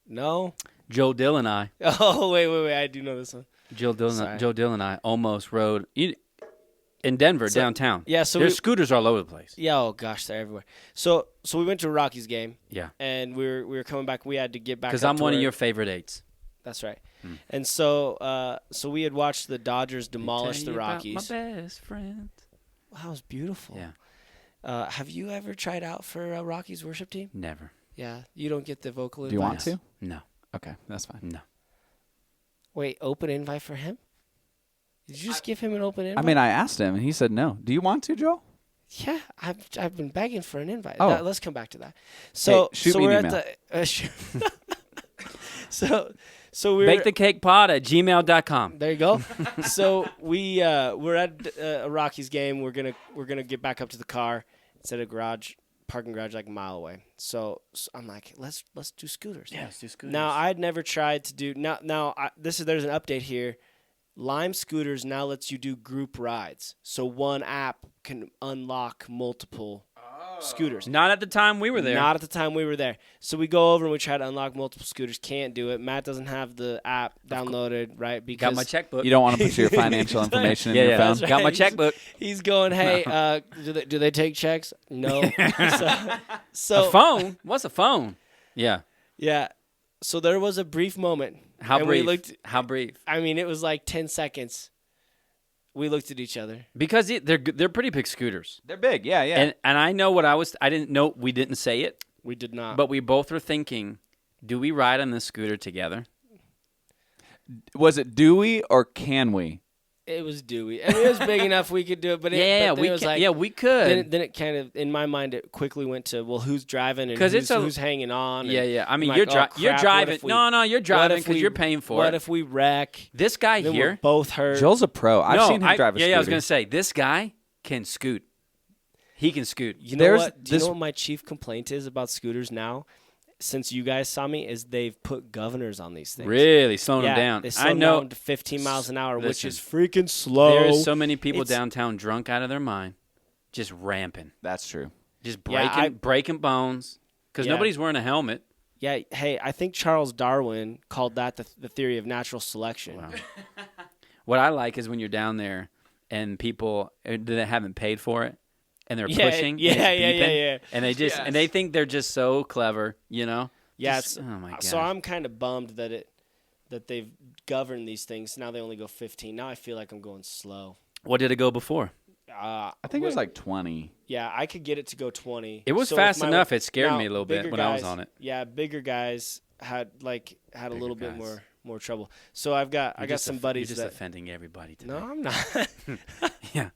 B: No?
A: Joe Dill and I.
B: Oh, wait. I do know this one.
A: Joe Dill
B: Sorry.
A: and I almost rode in Denver, downtown.
B: Yeah, so
A: there's scooters all over the place.
B: Yeah, oh gosh, they're everywhere. So we went to a Rockies game.
A: Yeah.
B: And we were coming back. We had to get back.
A: Because I'm one of your favorite eights.
B: That's right. And so we had watched the Dodgers demolish the Rockies.
A: My best friend.
B: Wow, that was beautiful.
A: Yeah.
B: Have you ever tried out for a Rockies worship team?
A: Never.
B: Yeah, you don't get the vocal invite.
C: Do you want to?
A: No.
C: Okay, that's fine.
A: No.
B: Wait, open invite for him? Did you just give him an open invite?
C: I mean, I asked him, and he said no. Do you want to, Joel?
B: Yeah, I've been begging for an invite.
C: Oh.
B: Let's come back to that. So
C: shoot
B: so
C: me an
B: we're
C: email.
B: at the so we're
A: BakeTheCakePod@gmail.com.
B: There you go. So we're at a Rockies game. We're gonna get back up to the car. It's at a parking garage like a mile away. So I'm like, let's do scooters.
A: Yeah, let's do scooters.
B: Now I'd never tried to do there's an update here. Lime Scooters now lets you do group rides. So one app can unlock multiple scooters.
A: Not at the time we were there.
B: Not at the time we were there. So we go over and we try to unlock multiple scooters. Can't do it. Matt doesn't have the app downloaded, right? Because
A: Got my checkbook.
C: You don't want to put your financial information in
A: Yeah,
C: your
A: yeah.
C: phone.
B: That's right.
A: Got my
B: He's-
A: checkbook.
B: He's going, hey, do they take checks? No. so
A: A phone? What's a phone? Yeah.
B: yeah. So there was a brief moment.
A: How
B: and
A: brief?
B: We looked,
A: How brief?
B: I mean, it was like 10 seconds. We looked at each other.
A: Because they're pretty big scooters.
C: They're big, yeah.
A: And I know what I didn't know. We didn't say it,
B: We did not.
A: but we both were thinking, do we ride on this scooter together?
C: Was it do we or can we?
B: it was Dewey. I mean, it was big enough we could do it, but
A: we could.
B: Then it kind of, in my mind, it quickly went to, well, who's driving and
A: 'Cause
B: who's hanging on.
A: Yeah,
B: and
A: yeah. I mean,
B: I'm
A: you're
B: like,
A: you're
B: crap,
A: driving.
B: what if we-
A: No, you're
B: what
A: driving
B: if
A: because
B: we-
A: you're paying for
B: What
A: it.
B: if we wreck?
A: This guy
B: Then
A: here,
B: we're both hurt.
C: Joel's a pro. I've seen him drive a scooter.
A: Yeah, I was gonna say this guy can scoot. He can scoot.
B: You know what? Do you know what my chief complaint is about scooters now? Since you guys saw me, is they've put governors on these things.
A: Really slowing
B: Yeah,
A: them down.
B: they slow
A: I
B: them
A: know.
B: down to 15 miles an hour, which
A: Listen,
B: is freaking slow.
A: There's so many people
B: It's-
A: downtown drunk out of their mind, just ramping,
C: That's true.
A: just
B: Yeah,
A: breaking bones because
B: Yeah.
A: nobody's wearing a helmet.
B: Yeah, hey, I think Charles Darwin called that the theory of natural selection.
A: Wow. What I like is when you're down there and people that haven't paid for it and they're
B: Yeah,
A: pushing,
B: yeah,
A: and it's
B: yeah,
A: beeping,
B: yeah.
A: and they just and they think they're just so clever, you know?
B: Yeah,
A: Just- oh my god.
B: so I'm kind of bummed that they've governed these things. Now they only go 15. Now I feel like I'm going slow.
A: What did it go before?
C: I think it was like 20.
B: Yeah, I could get it to go 20.
A: It was
B: So if
A: fast
B: my-
A: enough. It scared
B: now,
A: me a little bit
B: bigger
A: when I was
B: guys-
A: on it.
B: Yeah, bigger guys had a
A: Bigger
B: little bit
A: guys.
B: more trouble. So I got
A: You're
B: some
A: just
B: buddies
A: You're just
B: that.
A: offending everybody today.
B: No, I'm not.
A: Yeah.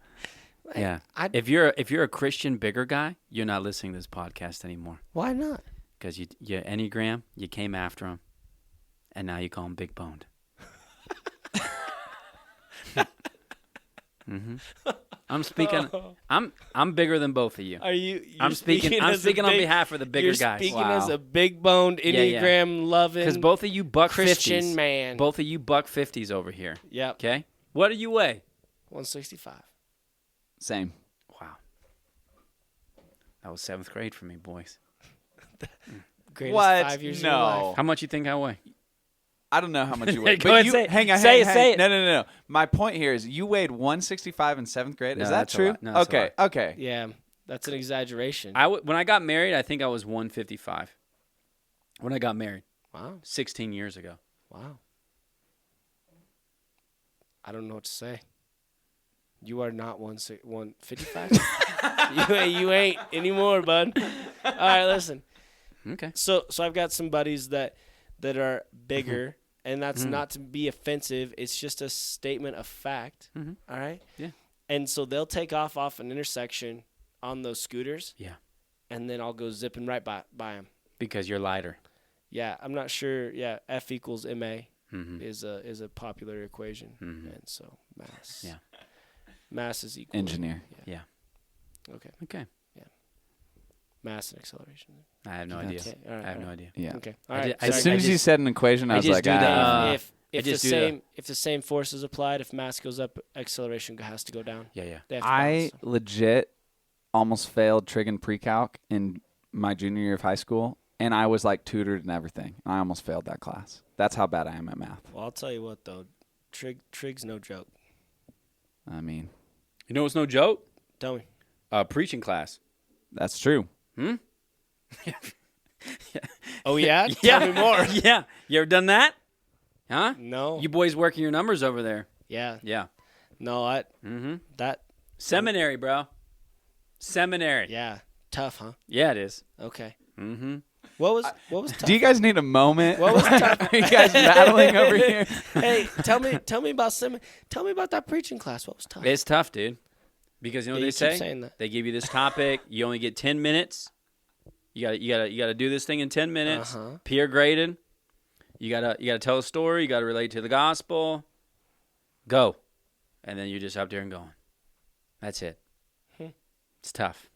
A: Yeah.
B: I-
A: If you're a Christian bigger guy, you're not listening to this podcast anymore
B: Why not?
A: because you Enneagram, you came after him, and now you call him Bigboned. I'm speaking. I'm bigger than both of you.
B: Are you?
A: I'm speaking. I'm speaking on behalf of the bigger
B: You're
A: guys.
B: speaking
C: Wow.
B: as a big-boned
A: yeah.
B: Enneagram loving
A: Because both of you buck
B: Christian
A: 50s.
B: man.
A: Both of you buck 50s over here.
B: Yep.
A: Okay. What do you weigh?
B: 165.
C: Same.
A: Wow. That was 7th grade for me, boys.
B: Greatest
C: What?
B: 5 years of
C: No.
B: your life.
A: How much you think I weigh?
C: I don't know how much you weigh.
A: Go
C: but
A: ahead,
C: you,
A: say it.
C: hang on,
A: Say
C: hang
A: it.
C: on. No. My point here is you weighed 165 in 7th grade.
A: No,
C: Is that
A: that's a
C: true?
A: lot. No, that's a
C: okay. Okay.
B: Yeah, that's an exaggeration.
A: When I got married, I think I was 155. When I got married,
B: Wow.
A: 16 years ago.
B: Wow. I don't know what to say. You are not 155. you ain't anymore, bud. All right, listen.
A: Okay.
B: So I've got some buddies that are bigger, and that's not to be offensive. It's just a statement of fact.
A: Mhm.
B: All right.
A: Yeah.
B: And so they'll take off an intersection on those scooters.
A: Yeah.
B: And then I'll go zipping right by them.
A: Because you're lighter.
B: Yeah, I'm not sure. Yeah, F equals ma
A: Mm-hmm.
B: is a popular equation,
A: Mhm.
B: and so mass.
A: Yeah.
B: Mass is equal.
C: Engineer.
B: Okay.
A: Okay.
B: Mass and acceleration.
A: I have no idea.
B: Okay. All right,
A: I have
B: all
A: no
B: right.
A: idea.
C: Yeah.
B: Okay. All
A: I
B: right.
A: ju- I
C: As
A: just-
C: soon as you said an equation, I was
A: just
C: like,
A: do the,
B: if the same force is applied, if mass goes up, acceleration has to go down.
A: Yeah.
B: They have to
C: I
B: balance.
C: legit almost failed trig and pre-calc in my junior year of high school, and I was like tutored and everything. I almost failed that class. That's how bad I am at math.
B: Well, I'll tell you what though, trig's no joke.
C: I mean,
A: You know what's no joke?
B: Tell me.
A: Preaching class.
C: that's true.
B: Oh yeah.
A: Yeah.
B: Tell me more.
A: Yeah. You ever done that? Huh?
B: No.
A: You boys working your numbers over there.
B: Yeah.
A: Yeah.
B: No. That.
A: Seminary, bro. Seminary.
B: Yeah. Tough, huh?
A: Yeah, it is.
B: Okay.
A: Mm-hmm.
B: What was tough?
C: Do you guys need a moment?
B: What was tough?
C: Are you guys battling over here?
B: Hey, tell me about Tell me about that preaching class. What was tough?
A: It's tough, dude. Because you know
B: Yeah,
A: what
B: you
A: they
B: keep
A: say?
B: saying that.
A: They give you this topic. You only get 10 minutes. You gotta do this thing in 10 minutes.
B: Uh-huh.
A: Peer graded. You gotta tell a story. You gotta relate to the gospel. Go, and then you're just up there and going. That's it. It's tough.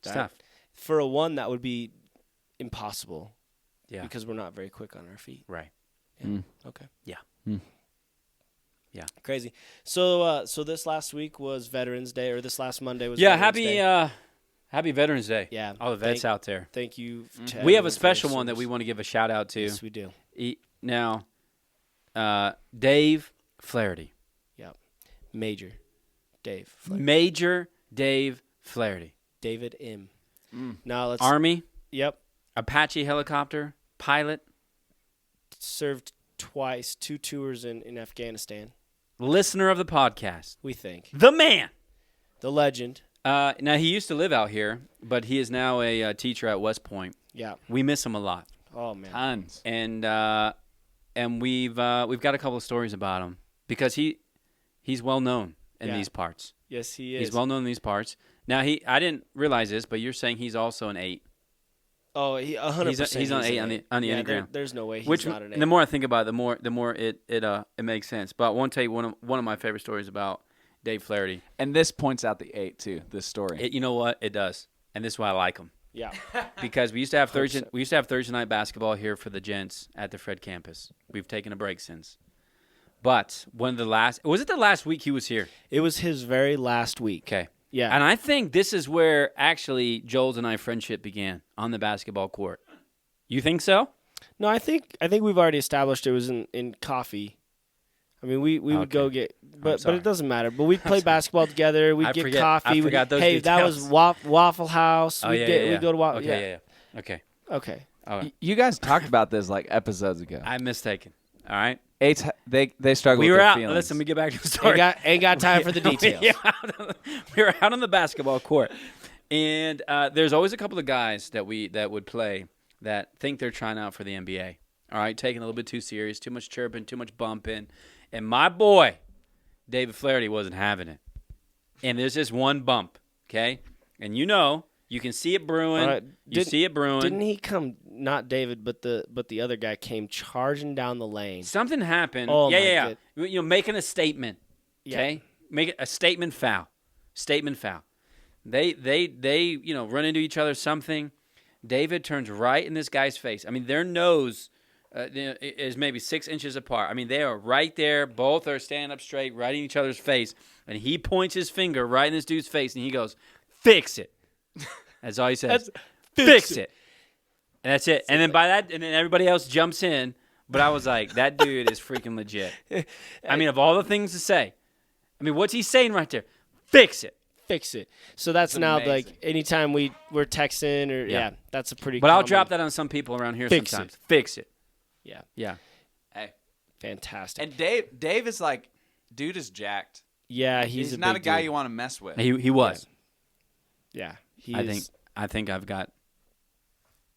A: It's tough.
B: For a one, that would be impossible.
A: Yeah.
B: Because we're not very quick on our feet.
A: Right.
B: Okay.
A: Yeah. Yeah.
B: Crazy. So this last week was Veterans Day, or this last Monday was
A: Yeah.
B: Veterans Day.
A: Happy Veterans Day.
B: Yeah.
A: All the vets out there.
B: Thank you. To
A: We have a
B: everyone for their
A: special one that we
B: service.
A: want to give a shout out to.
B: Yes, we do.
A: Now, Dave Flaherty.
B: Yeah. Major Dave. Flaherty.
A: Major Dave Flaherty.
B: David M. Now let's.
A: Army,
B: Yep.
A: Apache helicopter, pilot,
B: Served twice, 2 tours in Afghanistan.
A: listener of the podcast.
B: We think
A: The man.
B: the legend.
A: Now, he used to live out here, but he is now a teacher at West Point.
B: Yeah.
A: We miss him a lot.
B: Oh man.
C: Tons.
A: And we've got a couple of stories about him because he's well known in
B: Yeah.
A: these parts.
B: Yes, he is.
A: He's well known in these parts. Now, I didn't realize this, but you're saying he's also an 8.
B: Oh, he 100%.
A: He's on 8
B: an
A: on the
B: yeah,
A: Enneagram.
B: there's no way he's
A: Which,
B: not an 8.
A: the more I think about it, the more it makes sense. But I want to tell you one of my favorite stories about Dave Flaherty.
C: And this points out the 8 too. This story.
A: You know what? It does, and this is why I like him.
B: Yeah.
A: Because we used to have Thursday night basketball here for the gents at the Fred campus. We've taken a break since. But was it the last week he was here?
B: It was his very last week.
A: Okay.
B: Yeah.
A: And I think this is where actually Joel's and I friendship began on the basketball court. You think so?
B: No, I think we've already established it was in coffee. I mean, we would go get, but
A: sorry.
B: it doesn't matter. But we'd play basketball together. We'd get coffee.
A: I forgot those
B: hey, that
A: details.
B: was Waffle House.
A: Oh,
B: We'd go to Waffle.
A: Okay, yeah. Okay.
B: Okay.
A: All right.
C: You guys talked about this like episodes ago.
A: I'm mistaken. All right.
C: 8s, they struggle
A: We
C: with
A: were
C: their
A: out.
C: feelings.
A: Listen, let me get back to the story.
B: Ain't got time for the details.
A: We were out on the basketball court, and there's always a couple of guys that would play that think they're trying out for the NBA. All right, taking a little bit too serious, too much chirping, too much bumping, and my boy, David Flaherty, wasn't having it. And there's this one bump, okay, and you can see it brewing.
B: Right.
A: You see it brewing.
B: Didn't he come? Not David, but the other guy came charging down the lane.
A: Something happened.
B: Oh,
A: yeah.
B: my
A: Making a statement. Okay, make it a statement foul. Statement foul. They run into each other. Something. David turns right in this guy's face. I mean, their nose is maybe 6 inches apart. I mean, they are right there. Both are standing up straight, right in each other's face. And he points his finger right in this dude's face, and he goes, "Fix it." That's all he says. Fix it. And that's it. And then and then everybody else jumps in. But I was like, that dude is freaking legit. I mean, of all the things to say, what's he saying right there? Fix it.
B: Fix it. So that's now
C: amazing.
B: like anytime we're texting or that's a pretty.
A: But I'll
B: common-
A: drop that on some people around here
B: Fix
A: sometimes.
B: it.
A: Fix it.
B: Yeah.
A: Yeah.
C: Hey.
B: Fantastic.
C: And Dave is like, dude is jacked.
B: Yeah,
C: He's
B: a
C: not a
B: big
C: guy
B: dude.
C: you want to mess with.
A: He was.
B: Yeah,
A: I think I've got.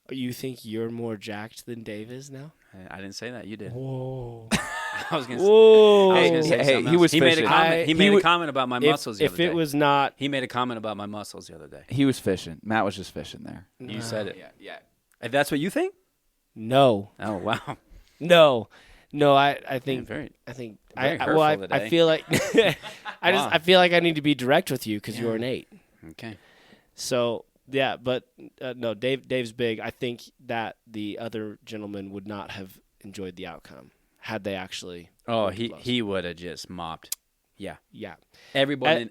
B: You think you're more jacked than Dave is now?
A: I didn't say that. You did.
B: Whoa.
A: I was gonna.
B: Whoa.
A: I was gonna say
C: Hey,
A: something
C: he
A: else.
C: was
A: He made a
C: fishing.
A: comment. He made a
B: would-
A: comment about my muscles the
B: If
A: other day.
B: it was not,
A: He made a comment about my muscles the other day.
C: He was fishing. Matt was just fishing there.
A: You said it.
C: Yeah.
A: If that's what you think?
B: no,
A: Oh wow.
B: no. I think
A: Very.
B: very
A: hurtful today.
B: I feel like
A: Wow.
B: I feel like I need to be direct with you because you're an 8.
A: Okay.
B: So Yeah, but no, Dave's big. I think that the other gentleman would not have enjoyed the outcome had they actually.
A: Oh, he would have just mopped. Yeah.
B: Yeah.
A: Everybody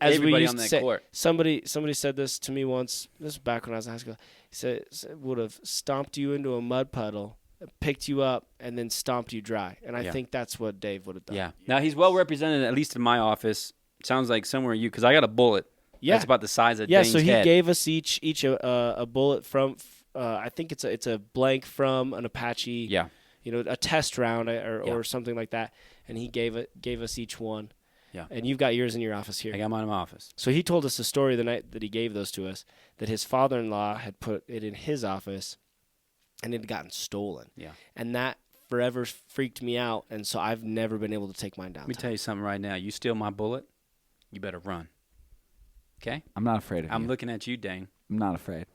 A: on that court.
B: Somebody said this to me once. This was back when I was in high school. He said would have stomped you into a mud puddle, picked you up, and then stomped you dry. And I think that's what Dave would have done.
A: Yeah. Now he's well represented, at least in my office. Sounds like somewhere you, because I got a bullet.
B: Yeah.
A: That's about the size of
B: Yeah.
A: Dane's
B: So he
A: head.
B: gave us each a bullet from. I think it's a blank from an Apache.
A: Yeah.
B: A test round or something like that, and he gave us each one.
A: Yeah.
B: And you've got yours in your office here.
A: I got mine in my office.
B: So he told us a story the night that he gave those to us, that his father-in-law had put it in his office, and it had gotten stolen.
A: Yeah.
B: And that forever freaked me out, and so I've never been able to take mine down.
A: Let me tell you something right now. You steal my bullet, you better run. Okay?
C: I'm not afraid of you.
A: I'm looking at you, Dane.
C: I'm not afraid.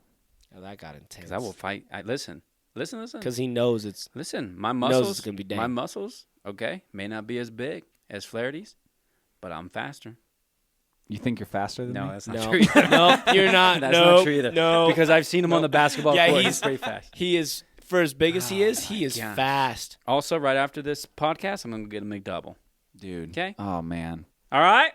B: Oh, that got intense.
A: Because I will fight. Listen.
B: Because he knows it's.
A: Listen, my
B: knows
A: muscles,
B: it's gonna be Dane.
A: my muscles, okay, may not be as big as Flaherty's, but I'm faster.
C: You think you're faster than me?
A: No, that's not
B: No,
A: true either.
B: no, you're not.
A: That's
B: no,
A: not true either.
B: No,
A: Because I've seen him on the basketball
B: Yeah,
A: court.
B: he's-
A: He's pretty fast.
B: he is for as big as he is
A: gosh.
B: fast.
A: Also, right after this podcast, I'm going to get a McDouble.
C: Dude.
A: Okay.
C: Oh, man.
A: All right?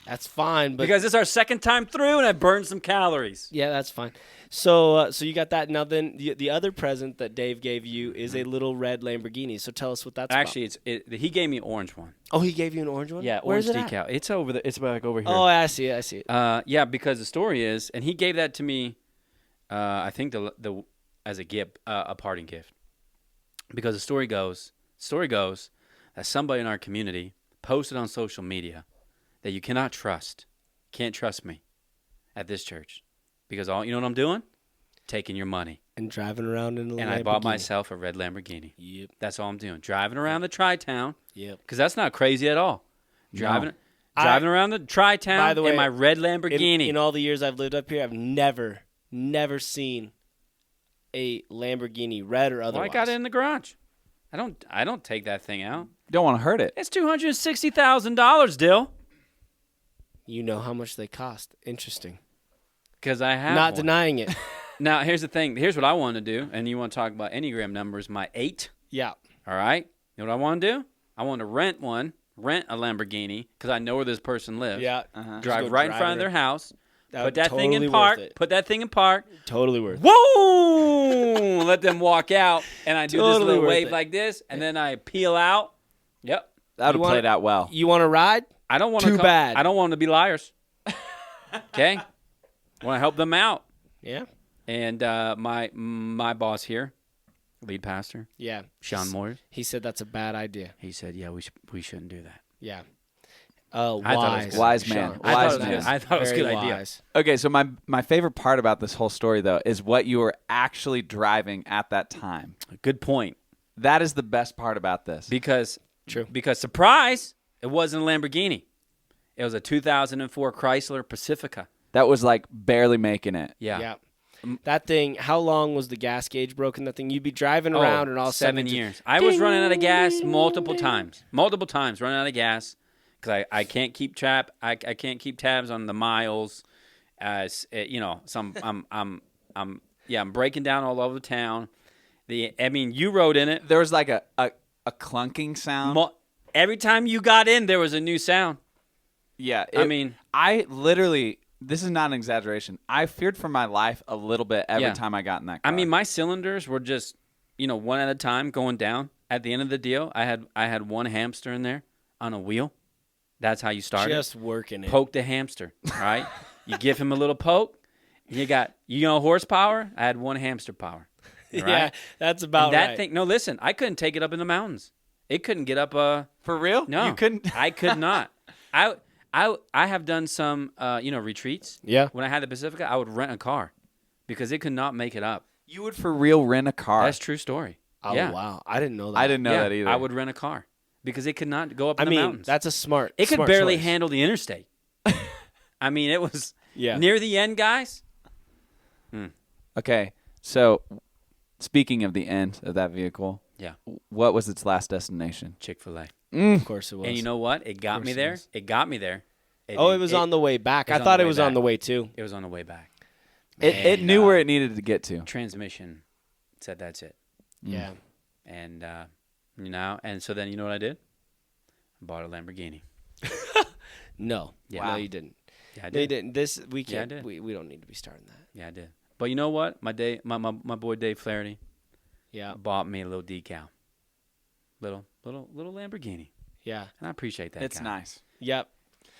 B: That's fine, but
A: Because it's our second time through, and I burned some calories.
B: yeah, that's fine. So you got that. Now then, the other present that Dave gave you is a little red Lamborghini. So tell us what that's
A: Actually, he gave me an orange one.
B: about. Oh, he gave you an orange one?
A: Yeah,
B: Where's
A: orange
B: it at?
A: decal. It's over there. It's like over here.
B: Oh, I see it. I see it.
A: Yeah, because the story is, and he gave that to me, I think the as a gift, a parting gift. Because the story goes that somebody in our community posted on social media that you can't trust me at this church, because you know what I'm doing? Taking your money.
B: And driving around in a Lamborghini.
A: And I bought myself a red Lamborghini.
B: Yep.
A: That's all I'm doing. Driving around the Tri-Town.
B: Yep.
A: Because that's not crazy at all. Driving
B: I-
A: around the Tri-Town
B: By the way,
A: in my red Lamborghini.
B: In all the years I've lived up here, I've never seen a Lamborghini, red or otherwise.
A: Well, I got it in the garage. I don't take that thing out.
C: Don't want to hurt it.
A: It's $260,000, Dill.
B: You know how much they cost. Interesting.
A: Because I have
B: Not
A: one.
B: denying it.
A: Now, here's the thing. Here's what I want to do. And you want to talk about Enneagram numbers, my 8.
B: Yeah.
A: All right? You know what I want to do? I want to rent a Lamborghini, because I know where this person lives.
B: Yeah.
A: Drive right in front of their house. Put that thing in park. Put that thing in park.
B: Totally worth it.
A: Whoa! Let them walk out, and I do this
B: Totally
A: little
B: worth
A: wave
B: it.
A: like this, and then I peel out. Yep.
C: That would have played out well.
B: You want to ride?
A: I don't want
B: Too bad.
A: I don't want them to be liars. Okay. I want to help them out.
B: Yeah.
A: And my boss here, lead pastor,
B: Yeah.
A: Sean Moyers,
B: He said that's a bad idea.
A: he said, "Yeah, we shouldn't do that."
B: Yeah.
A: I thought it was
B: Wise.
A: good.
C: Wise man.
B: Sean.
A: I thought it was
C: man.
A: good. I thought it was a
B: Very
A: good idea.
B: wise.
C: Okay, so my favorite part about this whole story, though, is what you were actually driving at that time.
A: Good point.
C: That is the best part about this.
A: Because
B: True.
A: Because surprise, it wasn't a Lamborghini. It was a 2004 Chrysler Pacifica.
C: That was like barely making it.
A: Yeah.
B: Yeah. That thing, how long was the gas gauge broken? That thing, you'd be driving around and all of a sudden
A: 7
B: it just-
A: years. I was running out of gas multiple times, running out of gas, because I can't keep tab. I can't keep tabs on the miles. So I'm breaking down all over the town. You rode in it.
C: There was like a clunking sound.
A: Every time you got in, there was a new sound.
C: Yeah. I literally, this is not an exaggeration. I feared for my life a little bit every time I got in that car.
A: My cylinders were just, one at a time going down. At the end of the deal, I had one hamster in there on a wheel. That's how you start
B: just working it.
A: Poke the hamster, all right? You give him a little poke. You got, horsepower? I had one hamster power. All right?
B: Yeah, that's about
A: that
B: right.
A: thing. No, listen, I couldn't take it up in the mountains. It couldn't get up.
C: For real?
A: No,
C: You couldn't?
A: I could not. I have done some, retreats.
B: Yeah.
A: When I had the Pacifica, I would rent a car because it could not make it up.
C: You would for real rent a car?
A: That's a true story.
B: Oh,
A: yeah.
B: wow. I didn't know that.
C: I didn't know that either.
A: I would rent a car because it could not go up in the mountains.
B: That's a smart
A: It could
B: smart
A: barely
B: choice.
A: handle the interstate. It was
B: Yeah.
A: near the end, guys.
C: Okay, so speaking of the end of that vehicle,
A: Yeah.
C: what was its last destination?
A: Chick-fil-A.
B: Of course it was.
A: And you know what? It got me
B: it
A: there.
B: was.
A: It got me there.
B: it was on the way back.
A: it
B: I
A: was on
B: thought
A: the
B: it
A: way
B: was on
A: back.
B: the way too.
A: It was on the way back.
C: It knew where it needed to get to.
A: Transmission said that's it.
B: Yeah.
A: And and so then you know what I did? I bought a Lamborghini.
B: No.
A: Yeah.
B: No,
A: Wow.
B: you didn't.
A: Yeah, I
B: No, you
A: did.
B: didn't. This we
A: Yeah, I
B: can't.
A: did.
B: We don't need to be starting that.
A: Yeah, I did. But you know what? My boy Dave Flaherty
B: Yeah.
A: bought me a little decal, little Lamborghini,
B: Yeah.
A: and I appreciate that.
C: It's
A: guy.
C: nice.
B: Yep.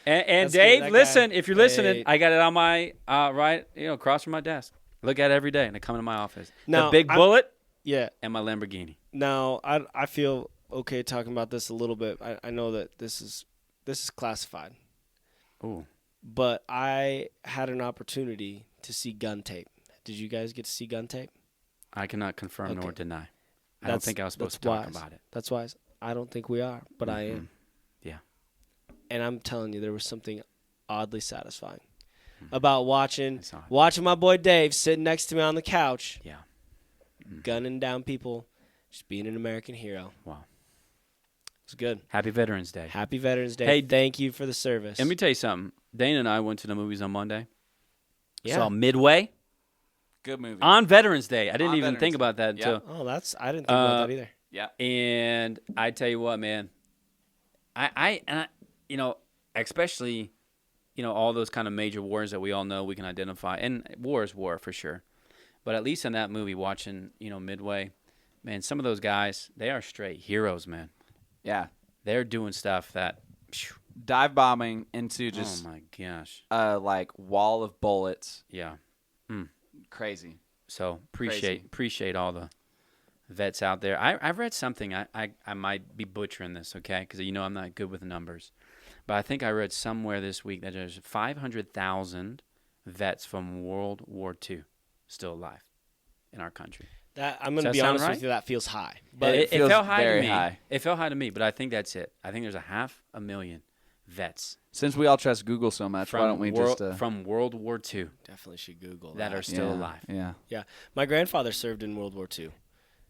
A: And
B: That's good.
A: Dave,
B: That
A: listen,
B: guy-
A: if you're listening,
B: Hey.
A: I got it on my right, across from my desk. Look at it every day, and I come into my office.
B: Now,
A: the big
B: I'm-
A: bullet
B: Yeah.
A: and my Lamborghini.
B: Now I feel okay talking about this a little bit. I know that this is classified,
A: Ooh,
B: but I had an opportunity to see gun tape. Did you guys get to see gun tape?
A: I cannot confirm nor
B: Okay.
A: deny. I don't think I was supposed to talk about it.
B: That's wise. I don't think we are, but I am.
A: Yeah.
B: And I'm telling you, there was something oddly satisfying about watching
A: I saw it.
B: my boy Dave sitting next to me on the couch,
A: Yeah.
B: gunning down people, just being an American hero.
A: Wow.
B: It was good.
A: Happy Veterans Day.
B: Happy Veterans Day.
A: Hey,
B: thank you for the service.
A: Let me tell you something. Dane and I went to the movies on Monday.
B: Yeah.
A: Saw Midway
C: Good movie.
A: on Veterans Day. I didn't
C: On
A: even
C: Veterans
A: think
C: Day.
A: about that
C: Yeah.
A: until.
B: Oh, I didn't think about that either.
C: Yeah.
A: And I tell you what, man, I especially, all those kind of major wars that we all know we can identify, and war is war for sure. But at least in that movie, watching, Midway, man, some of those guys, they are straight heroes, man.
C: Yeah.
A: They're doing stuff that,
C: Dive bombing into just
A: oh my gosh,
C: like wall of bullets.
A: yeah.
C: Crazy.
A: So
C: Crazy.
A: appreciate all the vets out there. I've read something. I might be butchering this, okay? Because I'm not good with numbers, but I think I read somewhere this week that there's 500,000 vets from World War II still alive in our country.
B: That I'm going
A: Does
B: to
A: that
B: be
A: sound
B: honest
A: right?
B: with you, that feels high.
A: But
B: But
A: it
C: feels
A: felt high to
C: very
A: me.
C: high.
A: It felt high to me, but I think that's it. I think there's 500,000 vets
C: Since we all trust Google so much, why don't we
A: from World War II
B: definitely should Google
A: that
B: that.
A: are still
C: yeah,
A: alive.
C: Yeah.
B: Yeah, my grandfather served in World War II,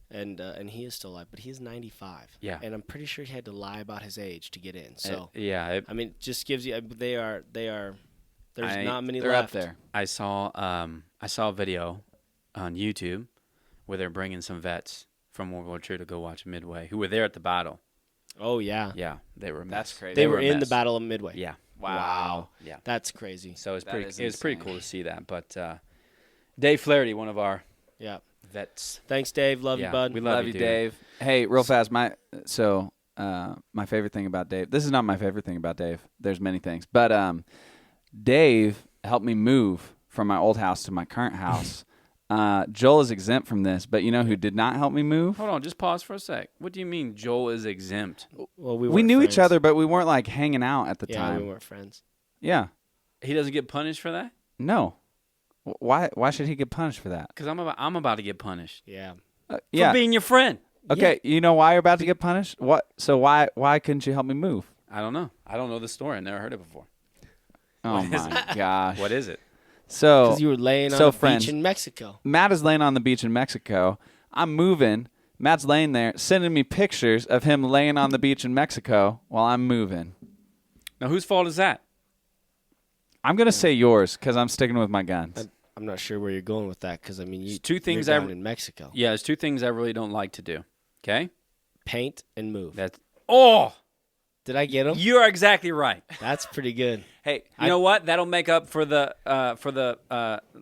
B: and he is still alive, but he is 95.
A: Yeah.
B: and I'm pretty sure he had to lie about his age to get in. So
A: Yeah,
B: I mean, it just gives you they are. There's not many
C: They're
B: left.
C: up there.
A: I saw a video on YouTube where they're bringing some vets from World War II to go watch Midway who were there at the battle.
B: Oh yeah,
A: Yeah, they were. a
C: That's
A: mess.
C: crazy.
B: they
A: They
B: were
A: were a
B: in the
A: mess.
B: Battle of Midway.
A: Yeah,
C: Wow.
A: yeah.
B: That's crazy.
A: So
C: That is
A: it was pretty
C: insane.
A: cool to see that. But Dave Flaherty, one of our
B: Yeah.
A: vets.
B: Thanks, Dave. Love
A: Yeah,
B: you, bud.
A: we
C: Love you,
A: dude.
C: Dave. Hey, real fast, my favorite thing about Dave. This is not my favorite thing about Dave. There's many things, but Dave helped me move from my old house to my current house. Joel is exempt from this, but you know who did not help me move?
A: Hold on, just pause for a sec. What do you mean Joel is exempt?
B: Well,
C: We
B: weren't
C: knew each
B: friends.
C: other, but we weren't like hanging out at the
B: Yeah,
C: time.
B: we weren't friends.
C: Yeah.
A: He doesn't get punished for that?
C: No. Why should he get punished for that?
A: Because I'm about to get punished
B: Yeah.
C: Yeah.
A: for being your friend.
C: Okay, you know why you're about to get punished? What? So why couldn't you help me move?
A: I don't know. I don't know the story. I never heard it before.
C: Oh
A: What is
C: my gosh.
A: What is it?
C: So
B: Because you were laying on
C: so
B: a
C: friends.
B: beach in Mexico.
C: Matt is laying on the beach in Mexico. I'm moving. Matt's laying there, sending me pictures of him laying on the beach in Mexico while I'm moving.
A: Now, whose fault is that?
C: I'm gonna say yours because I'm sticking with my guns.
B: I'm not sure where you're going with that because I mean,
A: There's two things
B: you're
A: I-
B: down in Mexico.
A: Yeah, there's two things I really don't like to do. Okay?
B: Paint and move.
A: That's
B: Did I get him?
A: you're exactly right.
B: That's pretty good.
A: Hey, you know what? That'll make up for the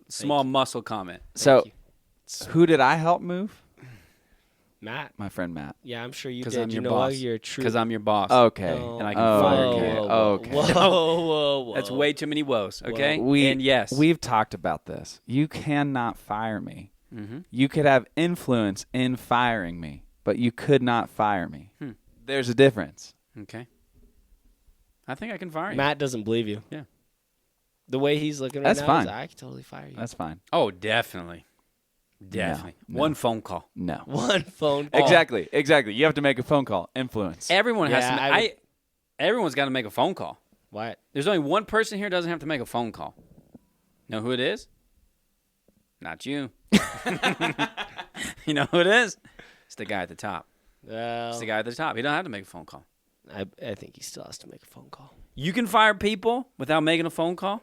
A: small muscle comment.
C: So,
B: you.
C: who did I help move?
B: Matt.
C: My friend Matt.
B: Yeah, I'm sure you
A: 'Cause
B: did.
A: I'm
B: you
A: your
B: know
A: boss.
B: what? You're a true.
A: Because I'm your boss.
C: Okay.
B: Oh,
A: And I can
C: oh,
A: fire you.
C: okay.
B: Whoa,
C: Okay.
B: whoa.
A: That's way too many woes. Okay.
C: We
A: and yes.
C: we've talked about this. You cannot fire me.
A: Mm-hmm.
C: You could have influence in firing me, but you could not fire me.
A: Hmm.
C: There's a difference.
A: Okay. I think I can fire you.
B: Matt doesn't believe you.
A: Yeah.
B: The way he's looking right
C: That's
B: now,
C: fine.
B: I could totally fire you.
C: That's fine.
A: Oh, definitely. Definitely.
C: No.
A: One phone call.
C: No.
B: One phone call.
C: Exactly. You have to make a phone call. Influence.
A: Everyone has
B: Yeah,
A: to. Everyone's got to make a phone call.
B: What?
A: There's only one person here who doesn't have to make a phone call. Know who it is? Not you. You know who it is? It's the guy at the top.
B: Well,
A: It's the guy at the top. He don't have to make a phone call.
B: I think he still has to make a phone call.
A: You can fire people without making a phone call?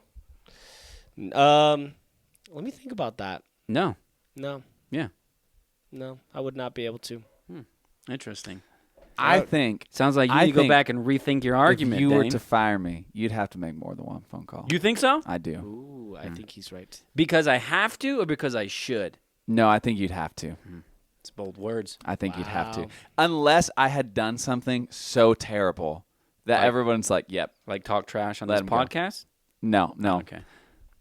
B: Let me think about that.
A: No.
B: No.
A: Yeah.
B: No, I would not be able to.
A: Interesting.
C: I think
A: Sounds like you need to go back and rethink your argument,
C: if you were
A: Dane.
C: to fire me, you'd have to make more than one phone call.
A: You think so?
C: I do.
B: Ooh, I think he's right.
A: Because I have to or because I should?
C: No, I think you'd have to.
A: It's bold words.
C: I think you'd have to.
B: Wow.
C: Unless I had done something so terrible that
A: Like-
C: everyone's like, yep.
A: Like talk trash on
C: Let
A: this
C: him go.
A: podcast?
C: No.
A: Okay.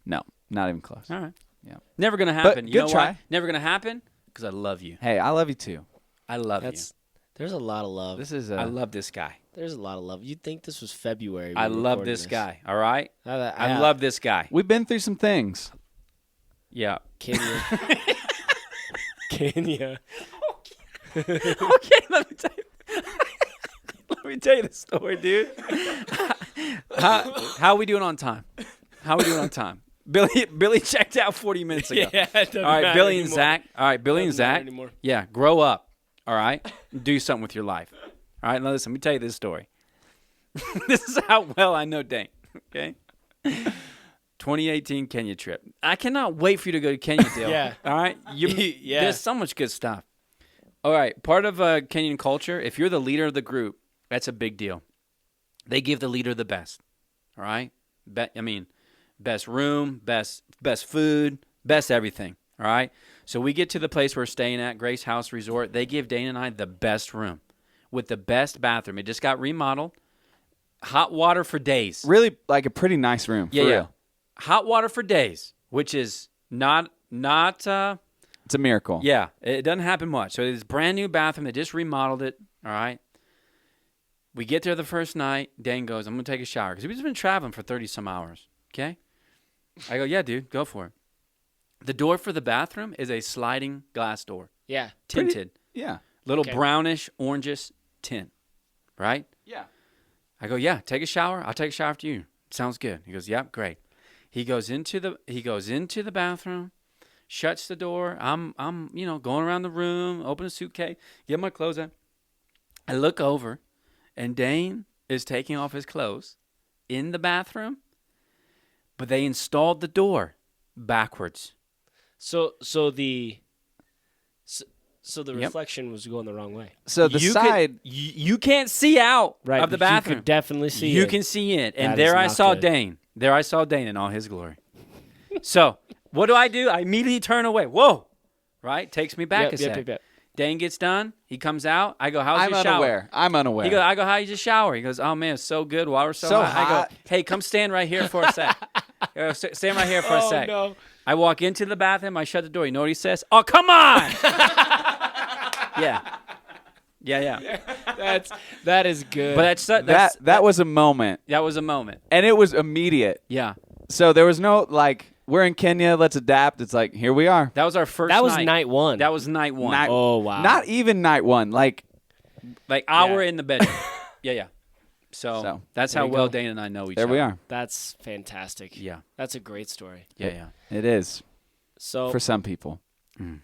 C: No, not even close.
A: All right.
C: Yeah.
A: Never going to happen. You
C: good
A: know
C: try.
A: why? Never going to happen? Because I love you.
C: Hey, I love you too.
A: I love
B: There's a lot of love.
C: This is
A: you. I love this guy.
B: There's a lot of love. You'd think this was February.
A: I
B: when we
A: love
B: recorded
A: this guy. All right? I
B: have
A: love this guy.
C: we've been through some things.
A: Yeah.
B: Kenya. Kenya.
A: Okay, let me tell you. Let me tell you the story, dude. How are we doing on time? How are we doing on time? Billy checked out 40 minutes ago.
B: Yeah, it doesn't
A: All right,
B: matter
A: Billy and
B: anymore.
A: Zach. All right, Billy and
B: Doesn't matter
A: Zach.
B: anymore.
A: Yeah, grow up. All right, do something with your life. All right, now listen. Let me tell you this story. This is how well I know Dane. Okay. 2018 Kenya trip. I cannot wait for you to go to Kenya, Dale.
B: Yeah.
A: All right.
B: Yeah.
A: There's so much good stuff. All right. Part of Kenyan culture, if you're the leader of the group, that's a big deal. They give the leader the best. All right. Best room, best food, best everything. All right. So we get to the place we're staying at, Grace House Resort. They give Dane and I the best room with the best bathroom. It just got remodeled. Hot water for days.
C: Really, like a pretty nice room. For real.
A: Hot water for days, which is not.
C: It's a miracle.
A: Yeah, it doesn't happen much. So it's brand new bathroom. They just remodeled it. All right. We get there the first night. Dane goes, I'm going to take a shower. Because we've been traveling for 30-some hours. Okay? I go, yeah, dude, go for it. The door for the bathroom is a sliding glass door.
B: Yeah.
A: Tinted.
C: Yeah.
A: Little
B: Okay.
A: brownish, orangish tint. Right?
C: Yeah.
A: I go, yeah, take a shower. I'll take a shower after you. Sounds good. He goes, yep, great. He goes into the bathroom, shuts the door. I'm going around the room, open a suitcase, get my clothes on. I look over, and Dane is taking off his clothes in the bathroom, but they installed the door backwards.
B: So the
A: Yep.
B: reflection was going the wrong way.
C: So the side.
A: You can't see out
B: Right.
A: of the
B: but
A: bathroom.
B: You could definitely see
A: You
B: it.
A: can see in. And
B: That
A: there
B: is
A: I
B: not
A: saw
B: good.
A: Dane. There I saw Dane in all his glory. So what do? I immediately turn away. Whoa. Right? Takes me back a sec.
B: Yep.
A: Dane gets done. He comes out. I go, how's
C: I'm
A: your shower?
C: I'm unaware.
A: I go, how you just shower? He goes, oh, man, it's so good. Water's so hot. I
C: hot.
A: go, hey, come stand right here for a sec. Stand right here for a sec.
B: No.
A: I walk into the bathroom. I shut the door. You know what he says? Oh, come on. Yeah.
B: That is good.
A: But
C: that was a moment,
A: that was a moment.
C: and it was immediate.
A: Yeah.
C: So there was no like, we're in Kenya, let's adapt. It's like, here we are.
A: That was our first
B: that was
A: night.
B: night one.
A: That was night one.
C: Night-
B: Oh, wow.
C: Not even night one. Like,
A: hour
B: Yeah.
A: in the bedroom. Yeah. So that's
B: there
A: how
B: you
A: well
B: go.
A: Dane and I know each
C: there
A: other.
C: we are.
B: That's fantastic.
A: Yeah.
B: That's a great story.
A: Yeah.
C: It is
B: So
C: for some people.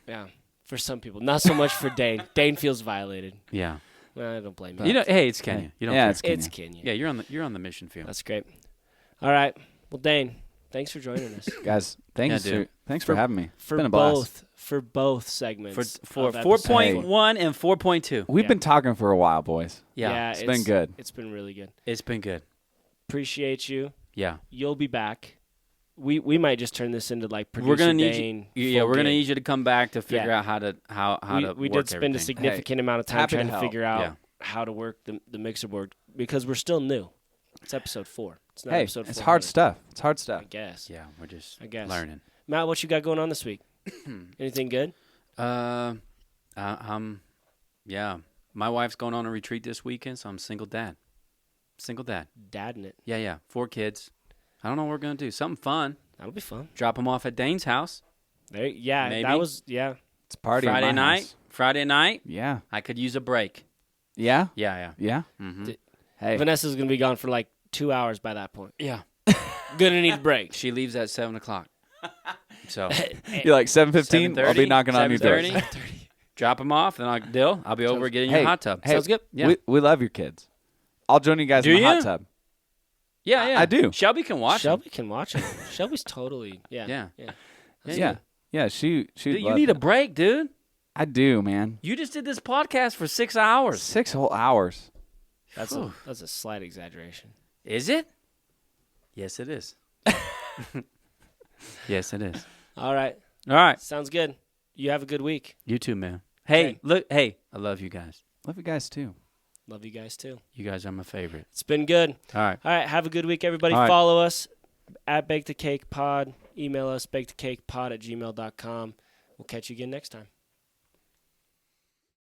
B: yeah, for some people, not so much for Dane. Dane feels violated.
A: Yeah.
B: I don't blame you.
A: You know, hey, it's Kenya. You don't
C: Yeah,
A: care.
C: it's Kenya.
B: It's Kenya.
A: Yeah, you're on the mission field.
B: That's great. All right. Well, Dane, thanks for joining us.
C: Guys, thanks
A: dude.
C: for having me. It's
B: For
C: been a blast.
B: both segments.
A: For
B: of episode
A: 4.1 and 4.2.
C: We've
B: Yeah.
C: been talking for a while, boys.
A: Yeah.
C: it's been good.
B: It's been really good.
A: It's been good.
B: Appreciate you.
A: Yeah.
B: You'll be back. We might just turn this into like producer
A: We're gonna need
B: Dane.
A: you. Yeah,
B: full
A: we're gonna
B: gig.
A: need you to come back to figure
B: Yeah.
A: out how to
B: We
A: work
B: did spend a
A: everything.
B: significant amount of time
C: happy to
B: trying to
C: help.
B: figure out
A: Yeah.
B: how to work the mixer board because we're still new. It's episode 4. It's not
C: Hey,
B: episode 400.
C: it's hard stuff. It's hard
B: I
C: stuff.
B: guess.
A: Yeah, we're just
B: I guess.
A: learning.
B: Matt, what you got going on this week? Anything good?
A: Yeah. My wife's going on a retreat this weekend, so I'm single dad.
B: Dadding it.
A: Yeah. 4 kids. I don't know what we're gonna do. Something fun.
B: That'll be fun.
A: Drop them off at Dane's house.
B: Yeah,
A: Maybe.
B: that was
C: It's a party
A: Friday
C: at my
A: night.
C: house.
A: Friday night.
C: Yeah.
A: I could use a break.
C: Yeah?
A: Yeah.
C: Yeah?
A: Mm-hmm.
C: Hey.
B: Vanessa's gonna be gone for like 2 hours by that point.
A: Yeah.
B: Gonna need a break.
A: She leaves at 7:00. So
C: You're like 7:15? I'll be
A: 7:30,
C: knocking on your door.
A: 7:30. Drop them off, and I'll be over getting
C: Hey,
A: your hot tub.
C: hey,
B: Sounds good.
A: Yeah.
C: We love your kids. I'll join you guys
A: Do
C: in the
A: you?
C: hot tub.
A: Yeah.
C: I do.
A: Shelby can watch them.
B: Shelby can watch it. Shelby's totally
A: Yeah.
C: Yeah, she
A: Dude, you need a break, dude.
C: I do, man.
A: You just did this podcast for 6 hours.
C: 6 whole hours.
B: That's a slight exaggeration.
A: Is it? Yes, it is. Yes, it is.
B: All right.
A: All right.
B: Sounds good. You have a good week.
A: You too, man. Hey,
B: Okay.
A: look. Hey, I love you guys.
C: Love you guys too.
B: Love you guys too.
A: You guys are my favorite.
B: It's been good.
A: All right.
B: All right. Have a good week, everybody.
A: All right.
B: Follow us at Bake the Cake Pod. Email us, bakethecakepod@gmail.com. We'll catch you again next time.